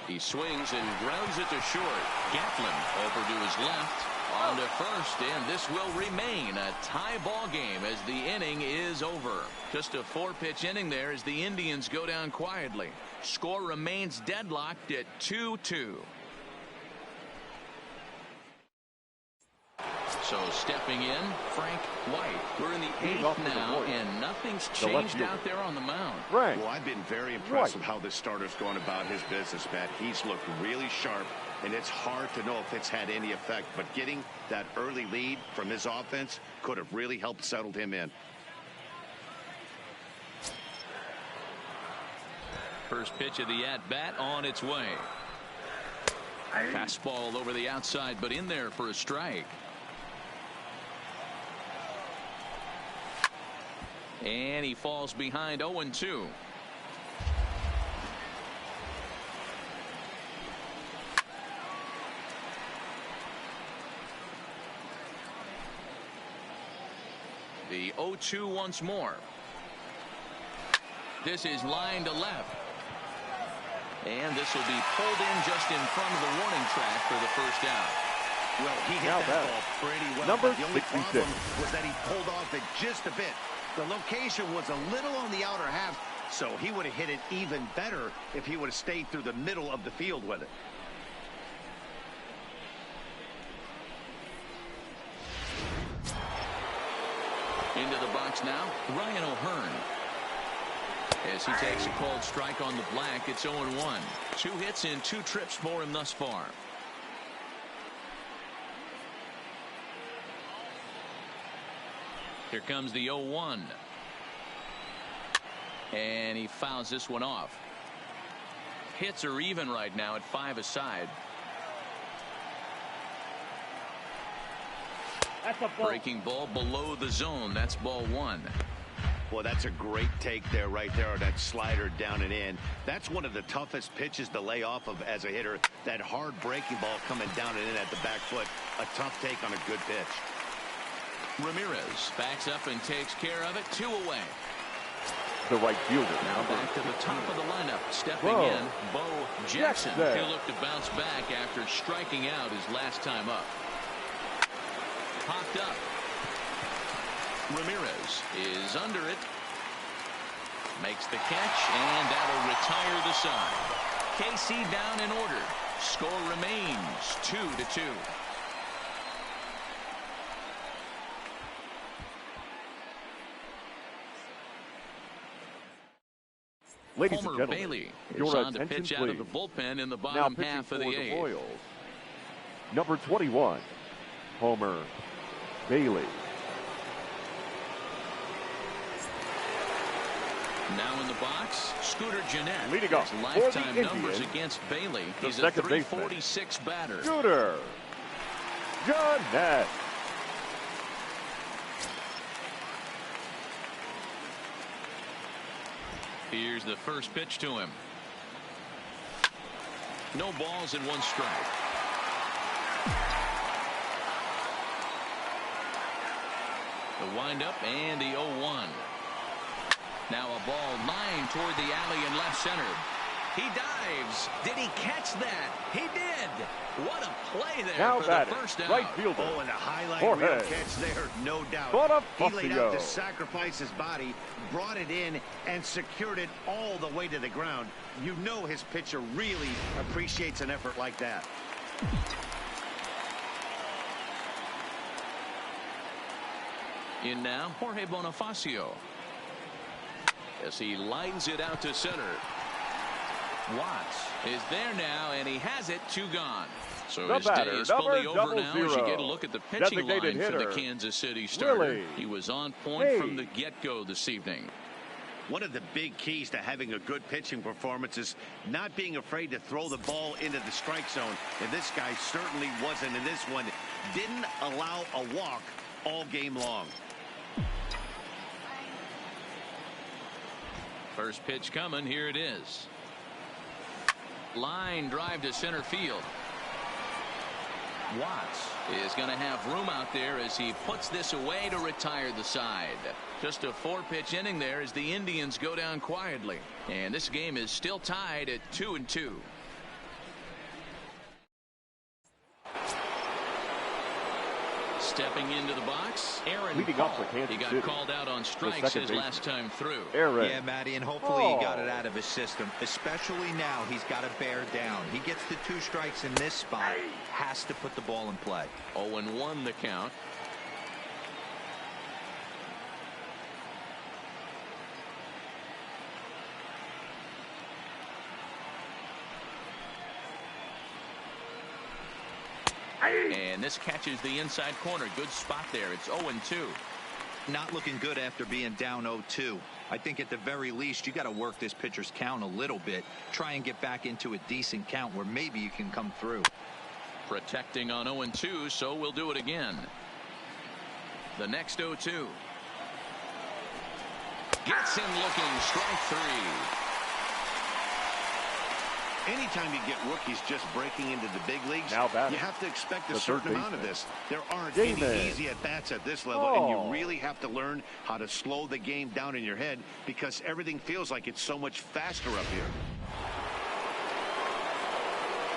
He swings and grounds it to short. Gatlin over to his left. On to first, and this will remain a tie ball game as the inning is over. Just a 4-pitch inning there as the Indians go down quietly. Score remains deadlocked at 2-2. So stepping in, Frank White. We're in the 8th now, and nothing's changed out there on the mound. Right. Well, I've been very impressed with how this starter's going about his business, Matt. He's looked really sharp, and it's hard to know if it's had any effect. But getting that early lead from his offense could have really helped settle him in. First pitch of the at-bat on its way. Fastball over the outside, but in there for a strike. And he falls behind 0-2. The 0-2 once more. This is line to left. And this will be pulled in just in front of the warning track for the first out. Well, he hit that ball pretty well. Number the only 66. problem was that he pulled off it just a bit. The location was a little on the outer half, so he would have hit it even better if he would have stayed through the middle of the field with it. Into the box now, Ryan O'Hearn. As he takes a called strike on the black, it's 0-1. 2 hits in 2 trips for him thus far. Here comes the 0-1. And he fouls this one off. Hits are even right now at 5 aside. That's a ball. Breaking ball below the zone. That's ball 1. Well, that's a great take there, right there, that slider down and in. That's one of the toughest pitches to lay off of as a hitter. That hard breaking ball coming down and in at the back foot. A tough take on a good pitch. Ramirez backs up and takes care of it. 2 away. The right fielder. Now back to the top of the lineup. Stepping in, Bo Jackson. He'll look to bounce back after striking out his last time up. Popped up. Ramirez is under it. Makes the catch, and that'll retire the side. KC down in order. Score remains 2-2. Ladies Homer and gentlemen, Bailey is your on to attention, pitch out of please. the bullpen in the Now bottom pitching half for of the the eighth. Royals, number 21, Homer Bailey. Now in the box, Scooter Jeanette. Leading off His for lifetime the numbers Indians, against Bailey. the He's a second baseman, 346 batter. Scooter Jeanette. Here's the first pitch to him. No balls and one strike. The windup and the 0-1. Now a ball lined toward the alley in left center. He dives. Did he catch that? He did. What a play there Now for batting, the first out. right fielder. Oh, and a highlight Jorge. reel catch there, no doubt. He laid out to sacrifice his body, brought it in, and secured it all the way to the ground. You know his pitcher really appreciates an effort like that. In now, Jorge Bonifacio. As he lines it out to center. Watts is there now, and he has it. 2 gone. So The his batter, day is fully number over now 00. as you get a look at the pitching Designated line for the hitter, Kansas City starter. Willie He was on point Hayes. from the get-go this evening. One of the big keys to having a good pitching performance is not being afraid to throw the ball into the strike zone. And this guy certainly wasn't in this one. Didn't allow a walk all game long. First pitch coming. Here it is. Line drive to center field. Watts is going to have room out there as he puts this away to retire the side. Just a 4-pitch inning there as the Indians go down quietly. And this game is still tied at 2-2. Stepping into the box, Aaron Leading Paul. off for Kansas He got City, called out on strikes his baseman, last time through. Aaron Yeah, Matty, and hopefully he got it out of his system. Especially now, he's got to bear down. He gets the 2 strikes in this spot. Has to put the ball in play. 0-1 the count. And this catches the inside corner. Good spot there. It's 0-2. Not looking good after being down 0-2. I think at the very least you got to work this pitcher's count a little bit. Try and get back into a decent count where maybe you can come through. Protecting on 0-2, so we'll do it again. The next 0-2. Gets him looking. Strike 3. Anytime you get rookies just breaking into the big leagues, Now batting, you have to expect a the certain third amount of baseman, this. There aren't Damon. any easy at-bats at this level, and you really have to learn how to slow the game down in your head because everything feels like it's so much faster up here.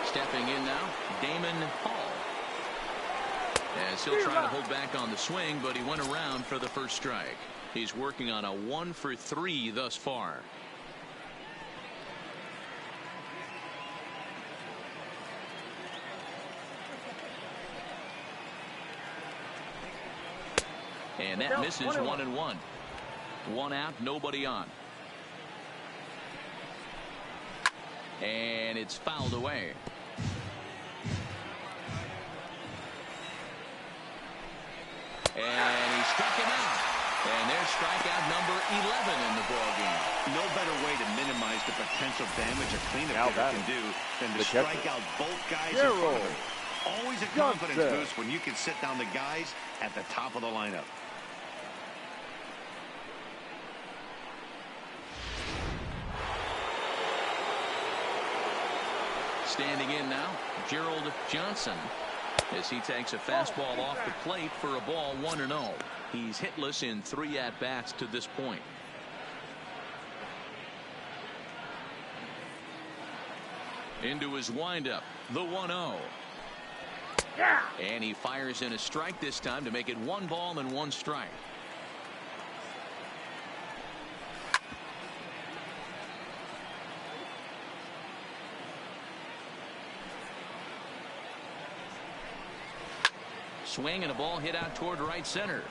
Stepping in now, Damon Hall. As he'll try to hold back on the swing, but he went around for the first strike. He's working on a 1 for 3 thus far. And that misses 1-1. 1 out, nobody on. And it's fouled away. And he struck him out. And there's strikeout number 11 in the ballgame. No better way to minimize the potential damage a cleanup hitter can do than to strike out both guys in front of him. Always a confidence boost when you can sit down the guys at the top of the lineup. Standing in now, Gerald Johnson, as he takes a fastball off the plate for a ball 1-0. He's hitless in 3 at-bats to this point. Into his windup, the 1-0. And he fires in a strike this time to make it 1 ball and 1 strike. Swing and a ball hit out toward right center.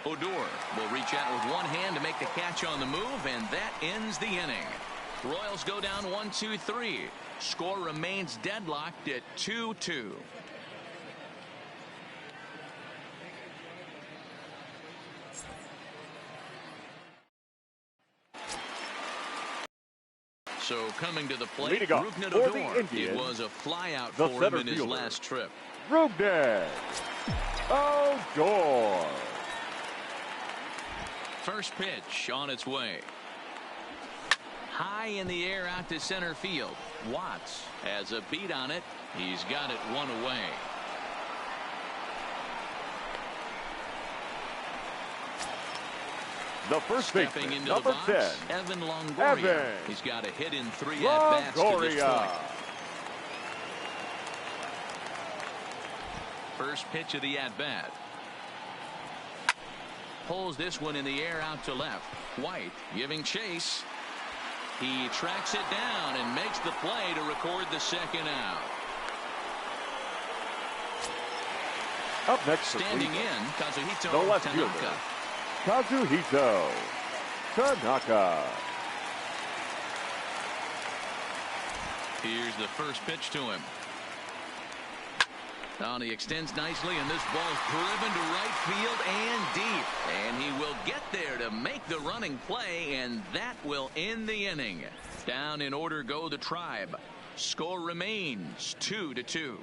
Odor will reach out with one hand to make the catch on the move, and that ends the inning. Royals go down 1-2-3. Score remains deadlocked at 2-2. So coming to the plate, Rougned Odor. It was a flyout for him in his last trip. Rougned Odor. First pitch on its way. High in the air out to center field. Watts has a beat on it. He's got it one away. The first baseman, into number the box, 10, Evan Longoria. He's got a hit in 3 at-bats to this point. First pitch of the at-bat. Pulls this one in the air out to left. White giving chase. He tracks it down and makes the play to record the second out. Up next, standing in, Kazuhito the left Tanaka. fielder, Kazuhito Tanaka. Here's the first pitch to him. Now he extends nicely, and this ball's driven to right field and deep. And he will get there to make the running play, and that will end the inning. Down in order go the Tribe. Score remains 2-2.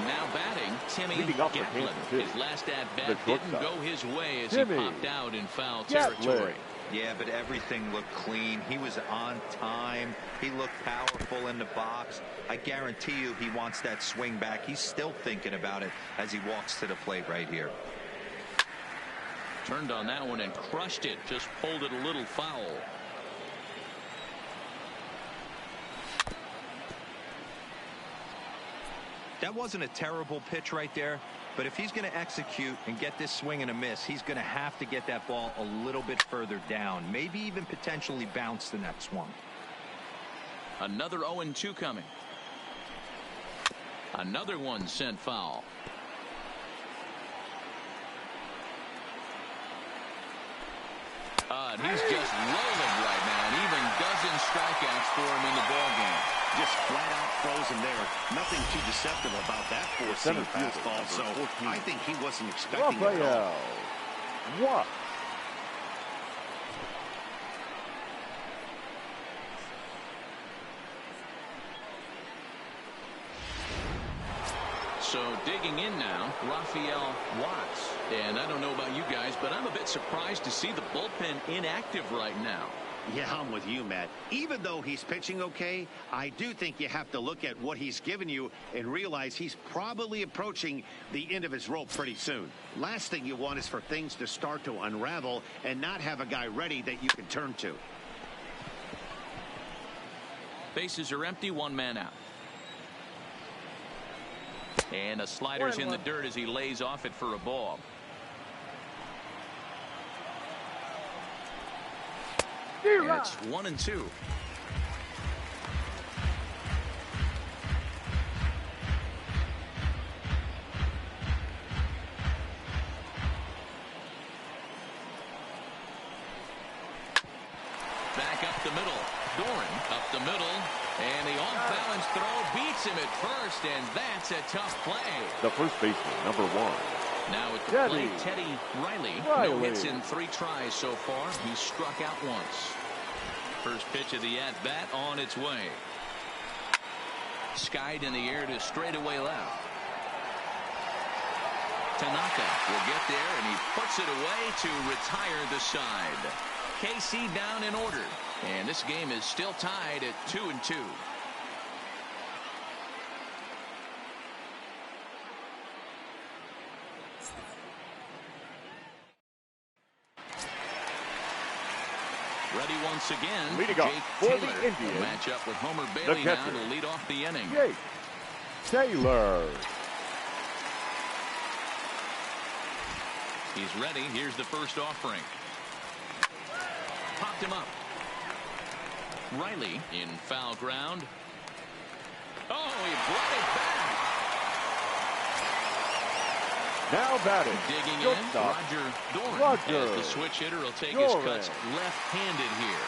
Now batting, Timmy Gatlin. His last at-bat didn't go his way as he popped out in foul territory. Yeah, but everything looked clean. He was on time. He looked powerful in the box. I guarantee you he wants that swing back. He's still thinking about it as he walks to the plate right here. Turned on that one and crushed it. Just pulled it a little foul. That wasn't a terrible pitch right there, but if he's going to execute and get this swing and a miss, he's going to have to get that ball a little bit further down, maybe even potentially bounce the next one. Another 0-2 coming. Another one sent foul. And he's just rolling right now, and even dozen strikeouts for him in the ballgame. Just flat out frozen there. Nothing too deceptive about that four-seam fastball. So I think he wasn't expecting it at all. What? So digging in now, Rafael Watts. And I don't know about you guys, but I'm a bit surprised to see the bullpen inactive right now. Yeah, I'm with you, Matt. Even though he's pitching okay, I do think you have to look at what he's given you and realize he's probably approaching the end of his rope pretty soon. Last thing you want is for things to start to unravel and not have a guy ready that you can turn to. Bases are empty, one man out. And a slider's in the dirt as he lays off it for a ball. It's 1-2. Back up the middle. Doran up the middle. And the off-balance throw beats him at first, and that's a tough play. The first baseman, number 1. Now at the plate, Teddy Riley. No hits in 3 tries so far. He struck out once. First pitch of the at-bat on its way. Skied in the air to straightaway left. Tanaka will get there, and he puts it away to retire the side. KC down in order. And this game is still tied at 2-2. Ready once again, Jake Taylor the Indians. will match up with Homer Bailey now to lead off the inning. Jake Taylor. He's ready. Here's the first offering. Popped him up. Riley in foul ground. Oh, he brought it back. Now batting. Digging in, Shortstop, Roger Doran. Roger As the switch hitter will take Doran. his cuts left-handed here.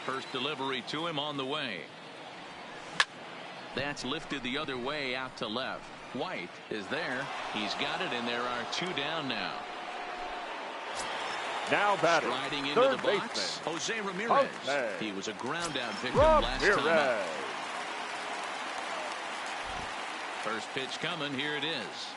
First delivery to him on the way. That's lifted the other way out to left. White is there. He's got it, and there are 2 down now. Now batting. Striding into Third the box, baseman. Jose Ramirez. Jose. He was a ground-out victim last time out. First pitch coming. Here it is.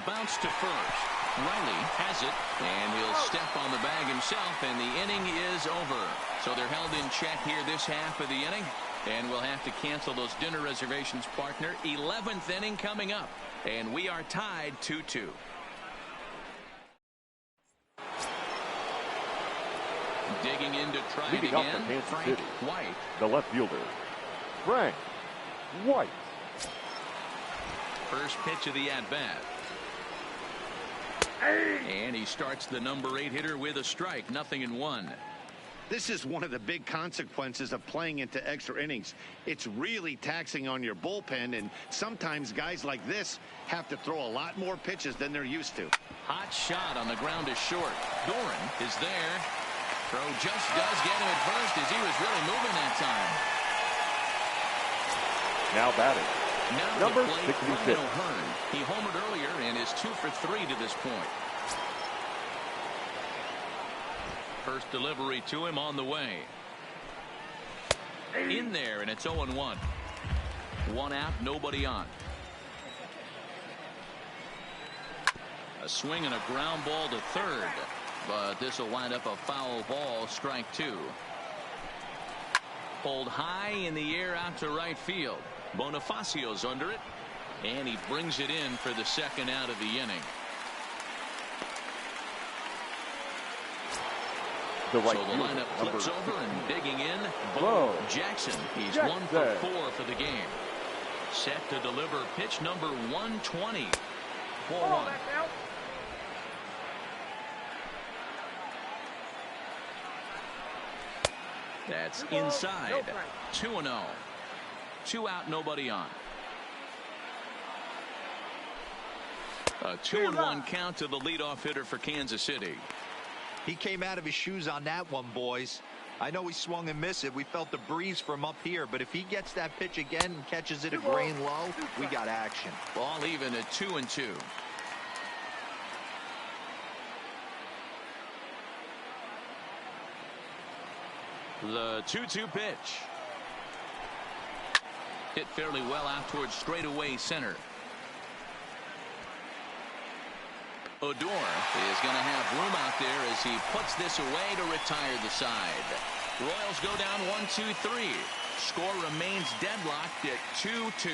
Bounce to first. Riley has it, and he'll step on the bag himself, and the inning is over. So they're held in check here this half of the inning, and we'll have to cancel those dinner reservations, partner. 11th inning coming up, and we are tied 2-2. Digging in to try Leading it up again, for Kansas Frank City, White. the left fielder, Frank White. First pitch of the at-bat. And he starts the number 8 hitter with a strike. 0-1. This is one of the big consequences of playing into extra innings. It's really taxing on your bullpen, and sometimes guys like this have to throw a lot more pitches than they're used to. Hot shot on the ground is short. Doran is there. Throw just does get him at first as he was really moving that time. Now batting. Now Number to play 66. Ryan O'Hearn. He homered earlier and is 2 for 3 to this point. First delivery to him on the way. In there, and it's 0-1. 1 out, nobody on. A swing and a ground ball to third, but this will wind up a foul ball. Strike 2. Pulled high in the air out to right field. Bonifacio's under it, and he brings it in for the 2nd out of the inning. The right so the fielder, lineup flips over and digging in. Bo Jackson. He's Jackson. 1 for 4 for the game. Set to deliver pitch number 120. 4-1. That's inside. 2-0. 2 out, nobody on. A 2-1 count to the leadoff hitter for Kansas City. He came out of his shoes on that one, boys. I know he swung and missed it. We felt the breeze from up here, but if he gets that pitch again and catches it a grain low, we got action. Ball even at 2-2. The 2-2 pitch. Hit fairly well out towards straightaway center. Odor is going to have room out there as he puts this away to retire the side. Royals go down 1-2-3. Score remains deadlocked at 2-2.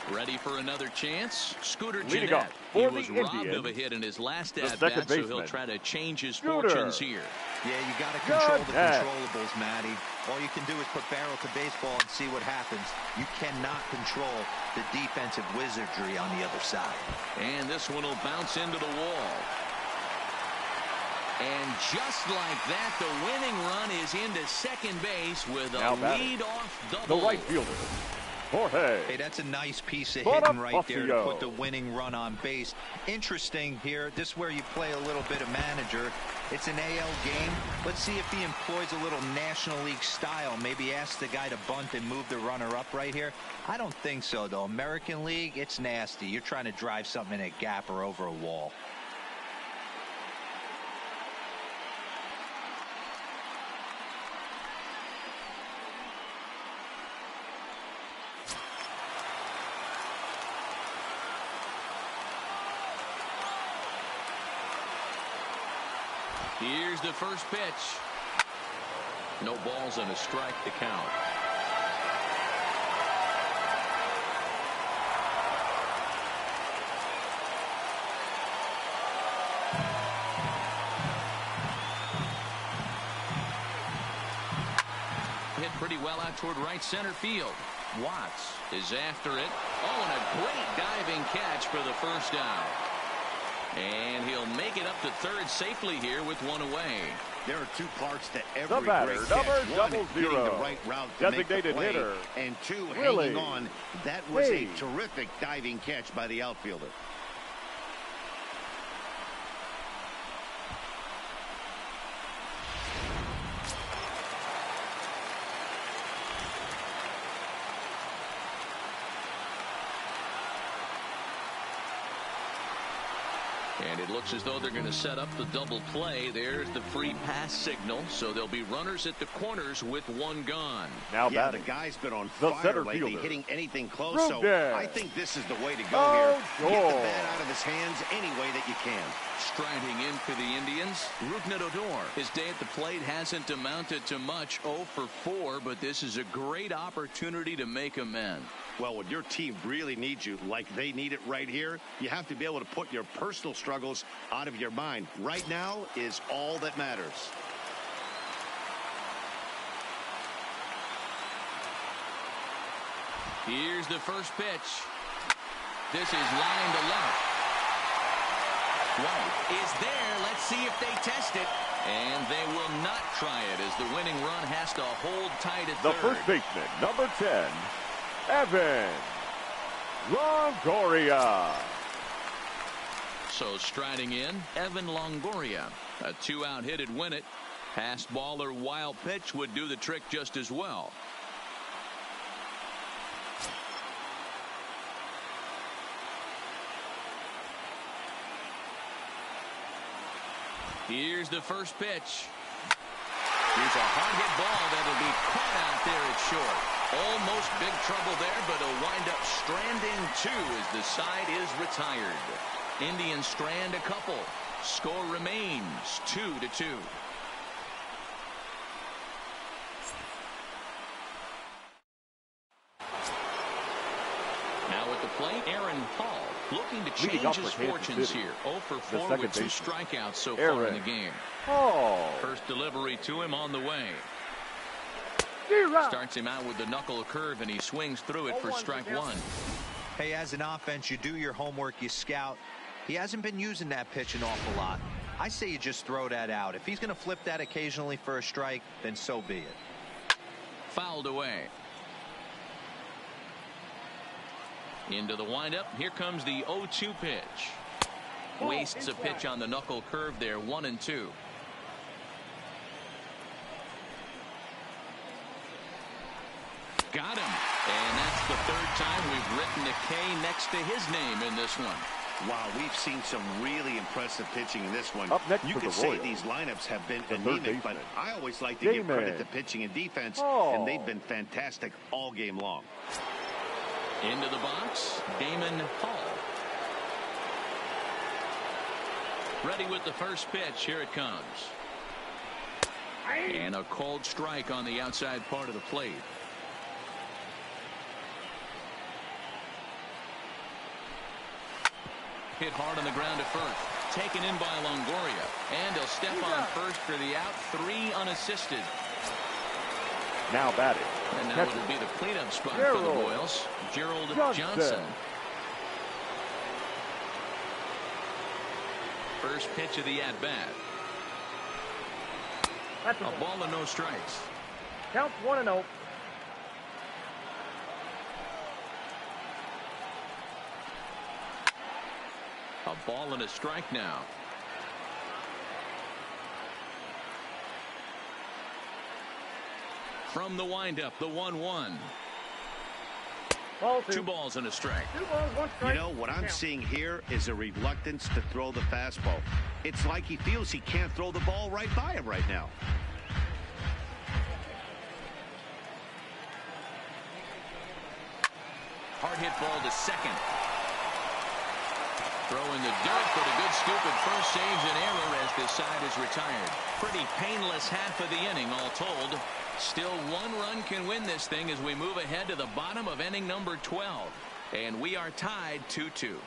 Ready for another chance? Scooter Leading Gennett. up He for was the robbed Indians, of a hit in his last the at-bat, second so baseman, he'll try to change his Scooter. fortunes here. Yeah, you got to control the Gennett. controllables, Matty. All you can do is put barrel to baseball and see what happens. You cannot control the defensive wizardry on the other side. And this one will bounce into the wall. And just like that, the winning run is into second base with a lead-off double. The right fielder, Jorge. Hey, that's a nice piece of Bonifazio. hitting right there to put the winning run on base. Interesting here. This is where you play a little bit of manager. It's an AL game. Let's see if he employs a little National League style. Maybe ask the guy to bunt and move the runner up right here. I don't think so, though. American League, it's nasty. You're trying to drive something in a gap or over a wall. Here's the first pitch. No balls and a strike to count. Hit pretty be well out toward right center field. Watts is after it. Oh, and a great diving catch for the first down. And he'll make it up to third safely here with one away. There are two parts to every batter, great number catch. One, 00, getting the right route to make the designated play, hitter, and two, Willie hanging on. That was Hayes. a terrific diving catch by the outfielder. And it looks as though they're going to set up the double play. There's the free pass signal. So there'll be runners at the corners with one gone. Now yeah, batting, the guy's been on the fire center lately, fielder, hitting anything close. Rudez. So I think this is the way to go Oh, here. Get the sure. bat out of his hands any way that you can. Striding in for the Indians, Rougned Odor. His day at the plate hasn't amounted to much, 0 for 4, but this is a great opportunity to make amends. Well, when your team really needs you like they need it right here, you have to be able to put your personal struggles out of your mind. Right now is all that matters. Here's the first pitch. This is line to left. White is there. Let's see if they test it. And they will not try it as the winning run has to hold tight at the third. first baseman, number 10, Evan Longoria. So striding in, Evan Longoria. A 2-out hit'd win it. Passed ball or wild pitch would do the trick just as well. Here's the first pitch. Here's a hard hit ball that'll be caught out there at short. Almost big trouble there, but he'll wind up stranding two as the side is retired. Indians strand a couple. Score remains 2-2. Now at the plate, Aaron Hall looking to change his fortunes here. 0 for 4 with 2 strikeouts so far in the game. First delivery to him on the way. Starts him out with the knuckle curve, and he swings through it for strike one. Hey, as an offense, you do your homework, you scout. He hasn't been using that pitch an awful lot. I say you just throw that out. If he's going to flip that occasionally for a strike, then so be it. Fouled away. Into the windup. Here comes the 0-2 pitch. Wastes a pitch on the knuckle curve there. 1-2. Got him. And that's the third time we've written a K next to his name in this one. Wow, we've seen some really impressive pitching in this one. Up next you for could the say Royals, these lineups have been the anemic, but I always like to give credit to pitching and defense, and they've been fantastic all game long. Into the box, Damon Hall. Ready with the first pitch. Here it comes. And a cold strike on the outside part of the plate. Hit hard on the ground to first. Taken in by Longoria. And he'll step on first for the out. 3 unassisted. Now batting. And now it'll be the cleanup spot for the Royals. Gerald Johnson. First pitch of the at-bat. A ball and no strikes. Count 1-0. A ball and a strike now. From the windup, the 1-1. 2 balls and a strike. 2 balls, 1 strike. You know, what I'm seeing here is a reluctance to throw the fastball. It's like he feels he can't throw the ball right by him right now. Hard hit ball to second. Throw in the dirt, but a good scoop at first saves an error as this side is retired. Pretty painless half of the inning, all told. Still 1 run can win this thing as we move ahead to the bottom of inning number 12. And we are tied 2-2.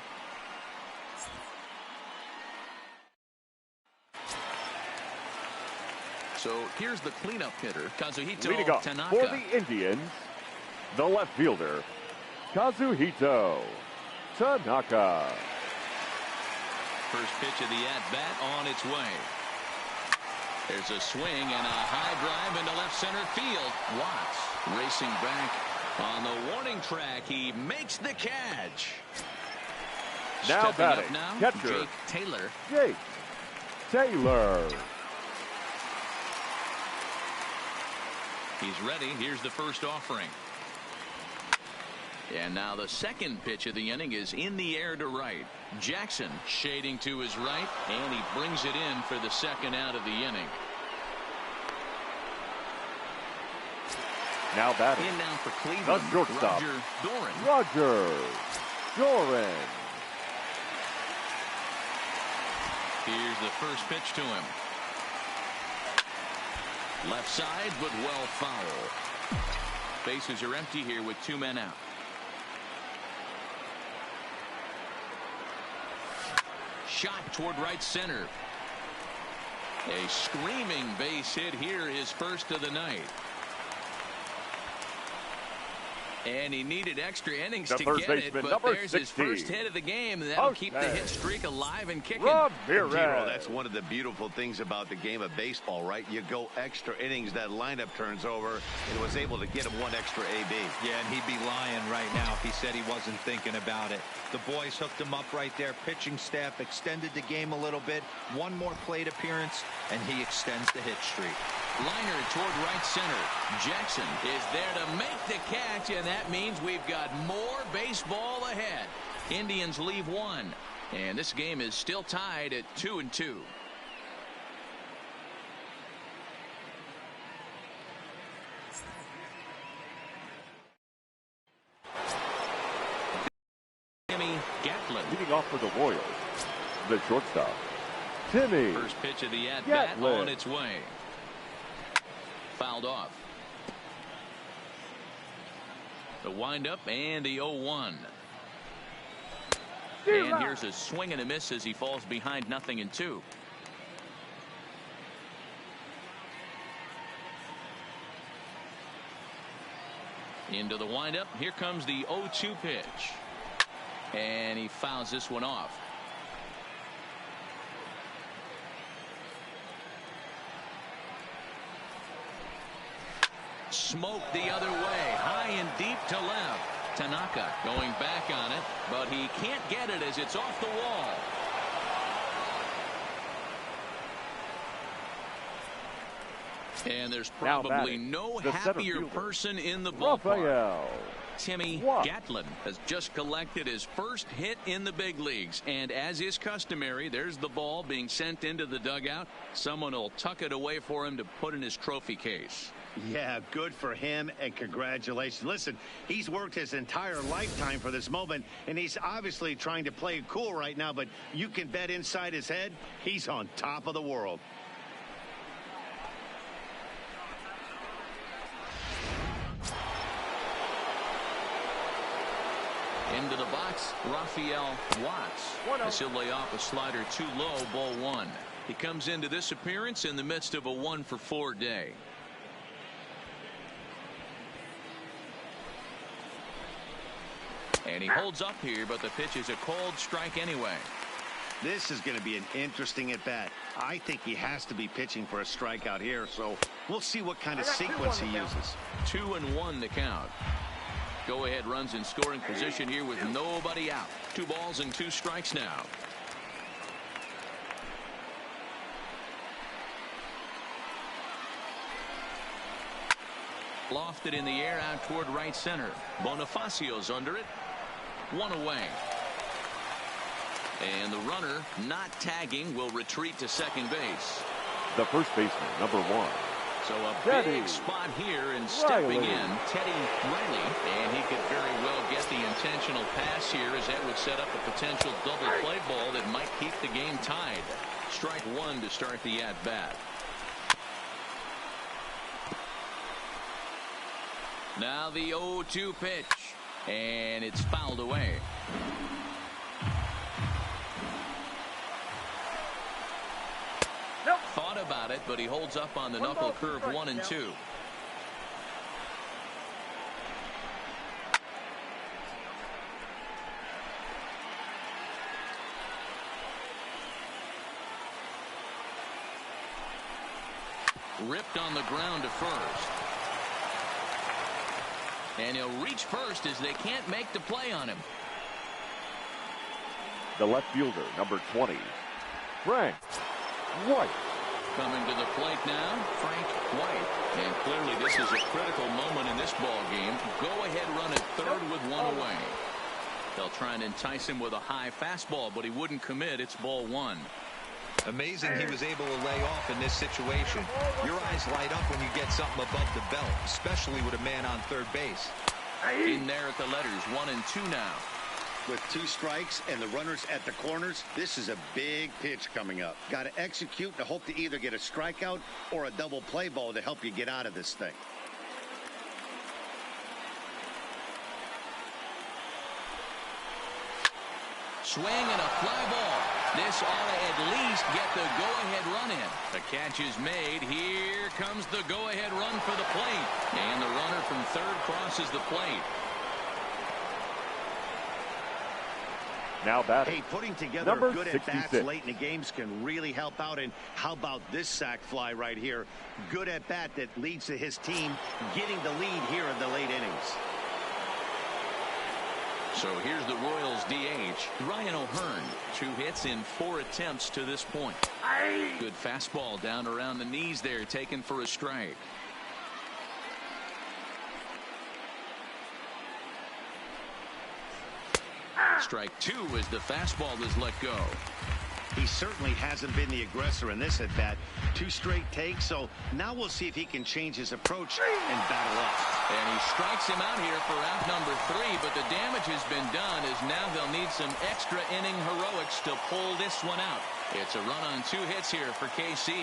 So here's the cleanup hitter, Kazuhito Leading off Tanaka. for the Indians, the left fielder, Kazuhito Tanaka. First pitch of the at-bat on its way. There's a swing and a high drive into left center field. Watts racing back on the warning track. He makes the catch. Now Stepping batting, up now, catcher, Jake Taylor. Jake Taylor. He's ready. Here's the first offering. And now the second pitch of the inning is in the air to right. Jackson shading to his right, and he brings it in for the second out of the inning. Now batting, In now for Cleveland, the shortstop, Roger Doran. Roger Doran. Here's the first pitch to him. Left side, but well foul. Bases are empty here with 2 men out. Shot toward right center. A screaming base hit here, his first of the night. And he needed extra innings The to first get it, baseman, but number there's his 16. first hit of the game. That'll keep the Okay. hit streak alive and kicking. Ramirez. Giro, that's one of the beautiful things about the game of baseball, right? You go extra innings, that lineup turns over, and was able to get him one extra AB. Yeah, and he'd be lying right now if he said he wasn't thinking about it. The boys hooked him up right there. Pitching staff extended the game a little bit. One more plate appearance, and he extends the hit streak. Liner toward right center. Jackson is there to make the catch, and that means we've got more baseball ahead. Indians leave 1, and this game is still tied at 2-2. Timmy Gatlin. Leading off for the Royals, the shortstop, Timmy First pitch of the at-bat Gatlin. on its way. Fouled off. The windup and the 0-1. And here's a swing and a miss as he falls behind 0-2. Into the windup. Here comes the 0-2 pitch. And he fouls this one off. Smoked the other way, high and deep to left. Tanaka going back on it, but he can't get it as it's off the wall. And there's probably no happier person in the ballpark. Rafael Timmy Watts. Gatlin has just collected his first hit in the big leagues. And as is customary, there's the ball being sent into the dugout. Someone will tuck it away for him to put in his trophy case. Yeah, good for him, and congratulations. Listen, he's worked his entire lifetime for this moment, and he's obviously trying to play it cool right now, but you can bet inside his head, he's on top of the world. Into the box, Rafael Watts. As he'll lay off a slider too low, ball 1. He comes into this appearance in the midst of a 1-for-4 day. And he holds up here, but the pitch is a cold strike anyway. This is going to be an interesting at-bat. I think he has to be pitching for a strikeout here, so we'll see what kind of sequence he uses. 2-1 the count. Go ahead runs in scoring position here with nobody out. 2 balls and 2 strikes now. Lofted in the air out toward right center. Bonifacio's under it. 1 away. And the runner not tagging will retreat to second base. The first baseman, number 1. So a Teddy big spot here, and stepping Riley. in, Teddy Riley. And he could very well get the intentional pass here, as that would set up a potential double play ball that might keep the game tied. Strike 1 to start the at-bat. Now the 0-2 pitch. And it's fouled away. Thought about got it, but he holds up on the knuckle curve 1 and 2. Ripped on the ground to first. And he'll reach first as they can't make the play on him. The left fielder, number 20, Frank White. Coming to the plate now, Frank White. And clearly this is a critical moment in this ball game. Go-ahead run at third with 1 away. They'll try and entice him with a high fastball, but he wouldn't commit. It's ball 1. Amazing he was able to lay off in this situation. Your eyes light up when you get something above the belt, especially with a man on third base. In there at the letters, 1 and 2 now. With 2 strikes and the runners at the corners, this is a big pitch coming up. Got to execute to hope to either get a strikeout or a double play ball to help you get out of this thing. Swing and a fly ball. This ought to at least get the go-ahead run in. The catch is made. Here comes the go-ahead run for the plate. And the runner from third crosses the plate. Now batting. Hey, putting together number good 66. at-bats late in the games can really help out. And how about this sac fly right here? Good at-bat that leads to his team getting the lead here in the late innings. So here's the Royals DH, Ryan O'Hearn. 2 hits in 4 attempts to this point. Good fastball down around the knees there, taken for a strike. Strike 2 as the fastball is let go. He certainly hasn't been the aggressor in this at-bat. 2 straight takes, so now we'll see if he can change his approach and battle up. And he strikes him out here for out number 3, but the damage has been done as now they'll need some extra inning heroics to pull this one out. It's a run on 2 hits here for KC.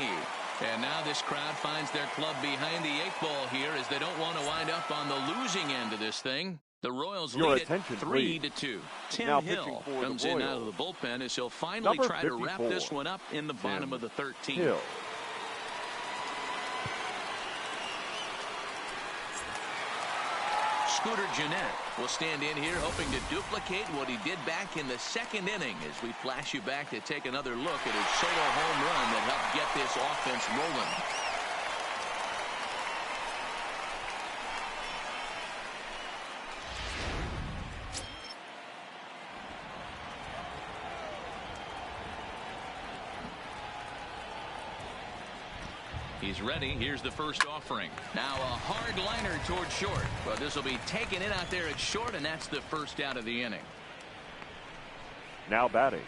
And now this crowd finds their club behind the 8 ball here as they don't want to wind up on the losing end of this thing. The Royals lead it 3-2. Tim Hill comes in out of the bullpen as he'll finally try to wrap this one up in the bottom of the 13th. Hill. Scooter Gennett will stand in here hoping to duplicate what he did back in the 2nd inning as we flash you back to take another look at his solo home run that helped get this offense rolling. He's ready. Here's the first offering. Now a hard liner toward short. But this will be taken in out there at short, and that's the first out of the inning. Now batting,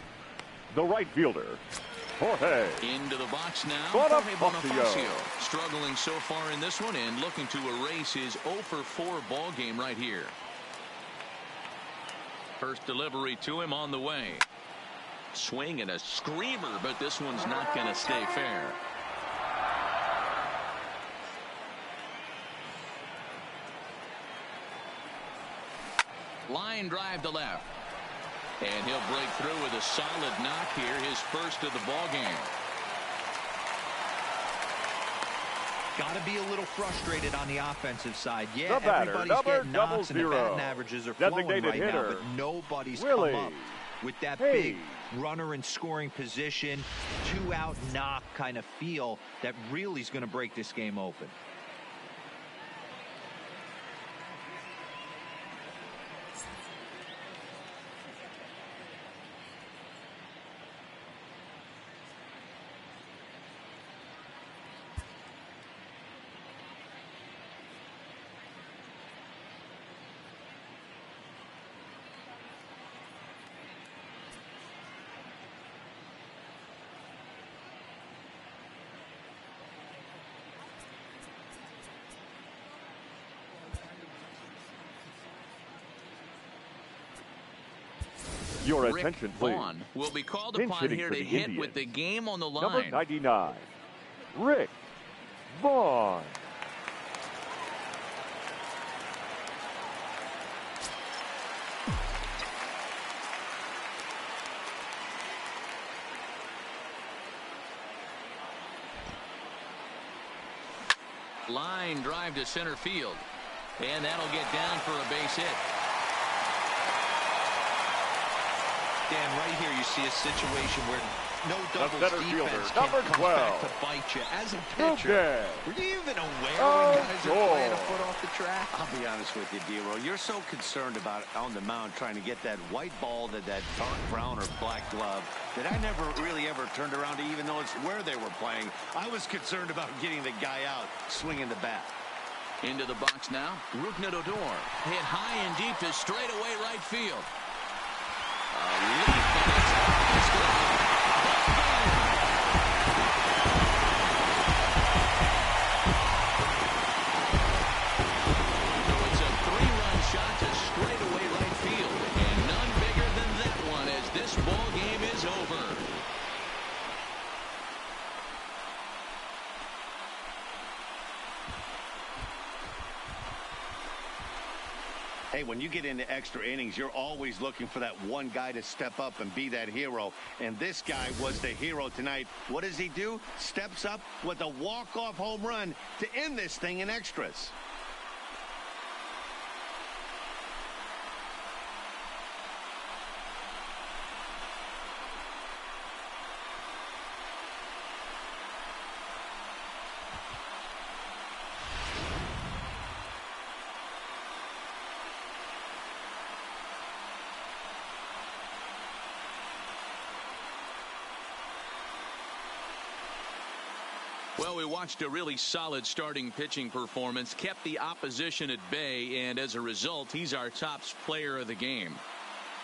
the right fielder, Jorge. Into the box now, Jorge Bonifacio. Struggling so far in this one and looking to erase his 0-for-4 ball game right here. First delivery to him on the way. Swing and a screamer, but this one's not going to stay fair. Line drive to left. And he'll break through with a solid knock here, his first of the ball game. Got to be a little frustrated on the offensive side. Yeah, the batter, everybody's getting knocks and the batting averages are flowing right hitter, now, but nobody's Willie. come up with that big runner in scoring position, 2-out knock kind of feel that really is going to break this game open. Your Rick attention, please. Vaughn will be called Pinch upon hitting here for to the hit Indians. with the game on the line. Number 99, Rick Vaughn. Line drive to center field. And that'll get down for a base hit. Dan, right here you see a situation where no doubles defense number can come 12. back to bite you. As a pitcher, were you even aware when guys are playing a foot off the track? I'll be honest with you, D-Roll. You're so concerned about on the mound trying to get that white ball to that dark brown or black glove that I never really ever turned around to even notice where they were playing. I was concerned about getting the guy out swinging the bat. Into the box now. Rougned Odor hit high and deep to straightaway right field. A leap, and it's gone. So it's a 3-run shot to straightaway right field, and none bigger than that one as this ball game is over. Hey, when you get into extra innings, you're always looking for that one guy to step up and be that hero. And this guy was the hero tonight. What does he do? Steps up with a walk-off home run to end this thing in extras. Well, we watched a really solid starting pitching performance, kept the opposition at bay, and as a result, he's our top player of the game.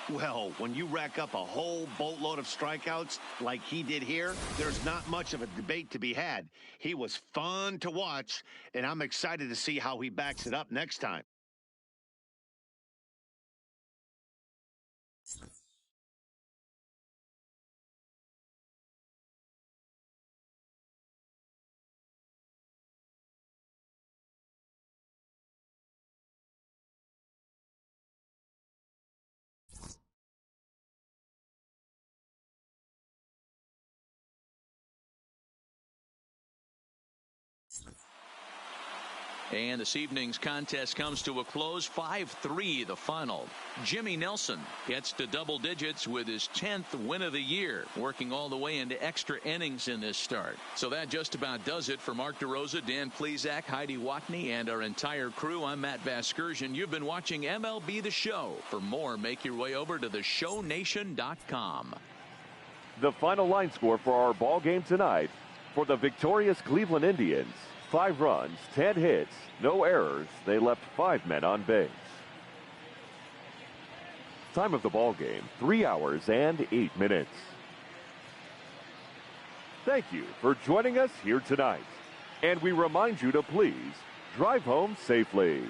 Well, when you rack up a whole boatload of strikeouts like he did here, there's not much of a debate to be had. He was fun to watch, and I'm excited to see how he backs it up next time. And this evening's contest comes to a close, 5-3 the final. Jimmy Nelson gets to double digits with his 10th win of the year, working all the way into extra innings in this start. So that just about does it for Mark DeRosa, Dan Plesac, Heidi Watney, and our entire crew. I'm Matt Vasgersian. You've been watching MLB The Show. For more, make your way over to theshownation.com. The final line score for our ball game tonight: for the victorious Cleveland Indians, 5 runs, 10 hits, no errors. They left 5 men on base. Time of the ball game, 3 hours and 8 minutes. Thank you for joining us here tonight. And we remind you to please drive home safely.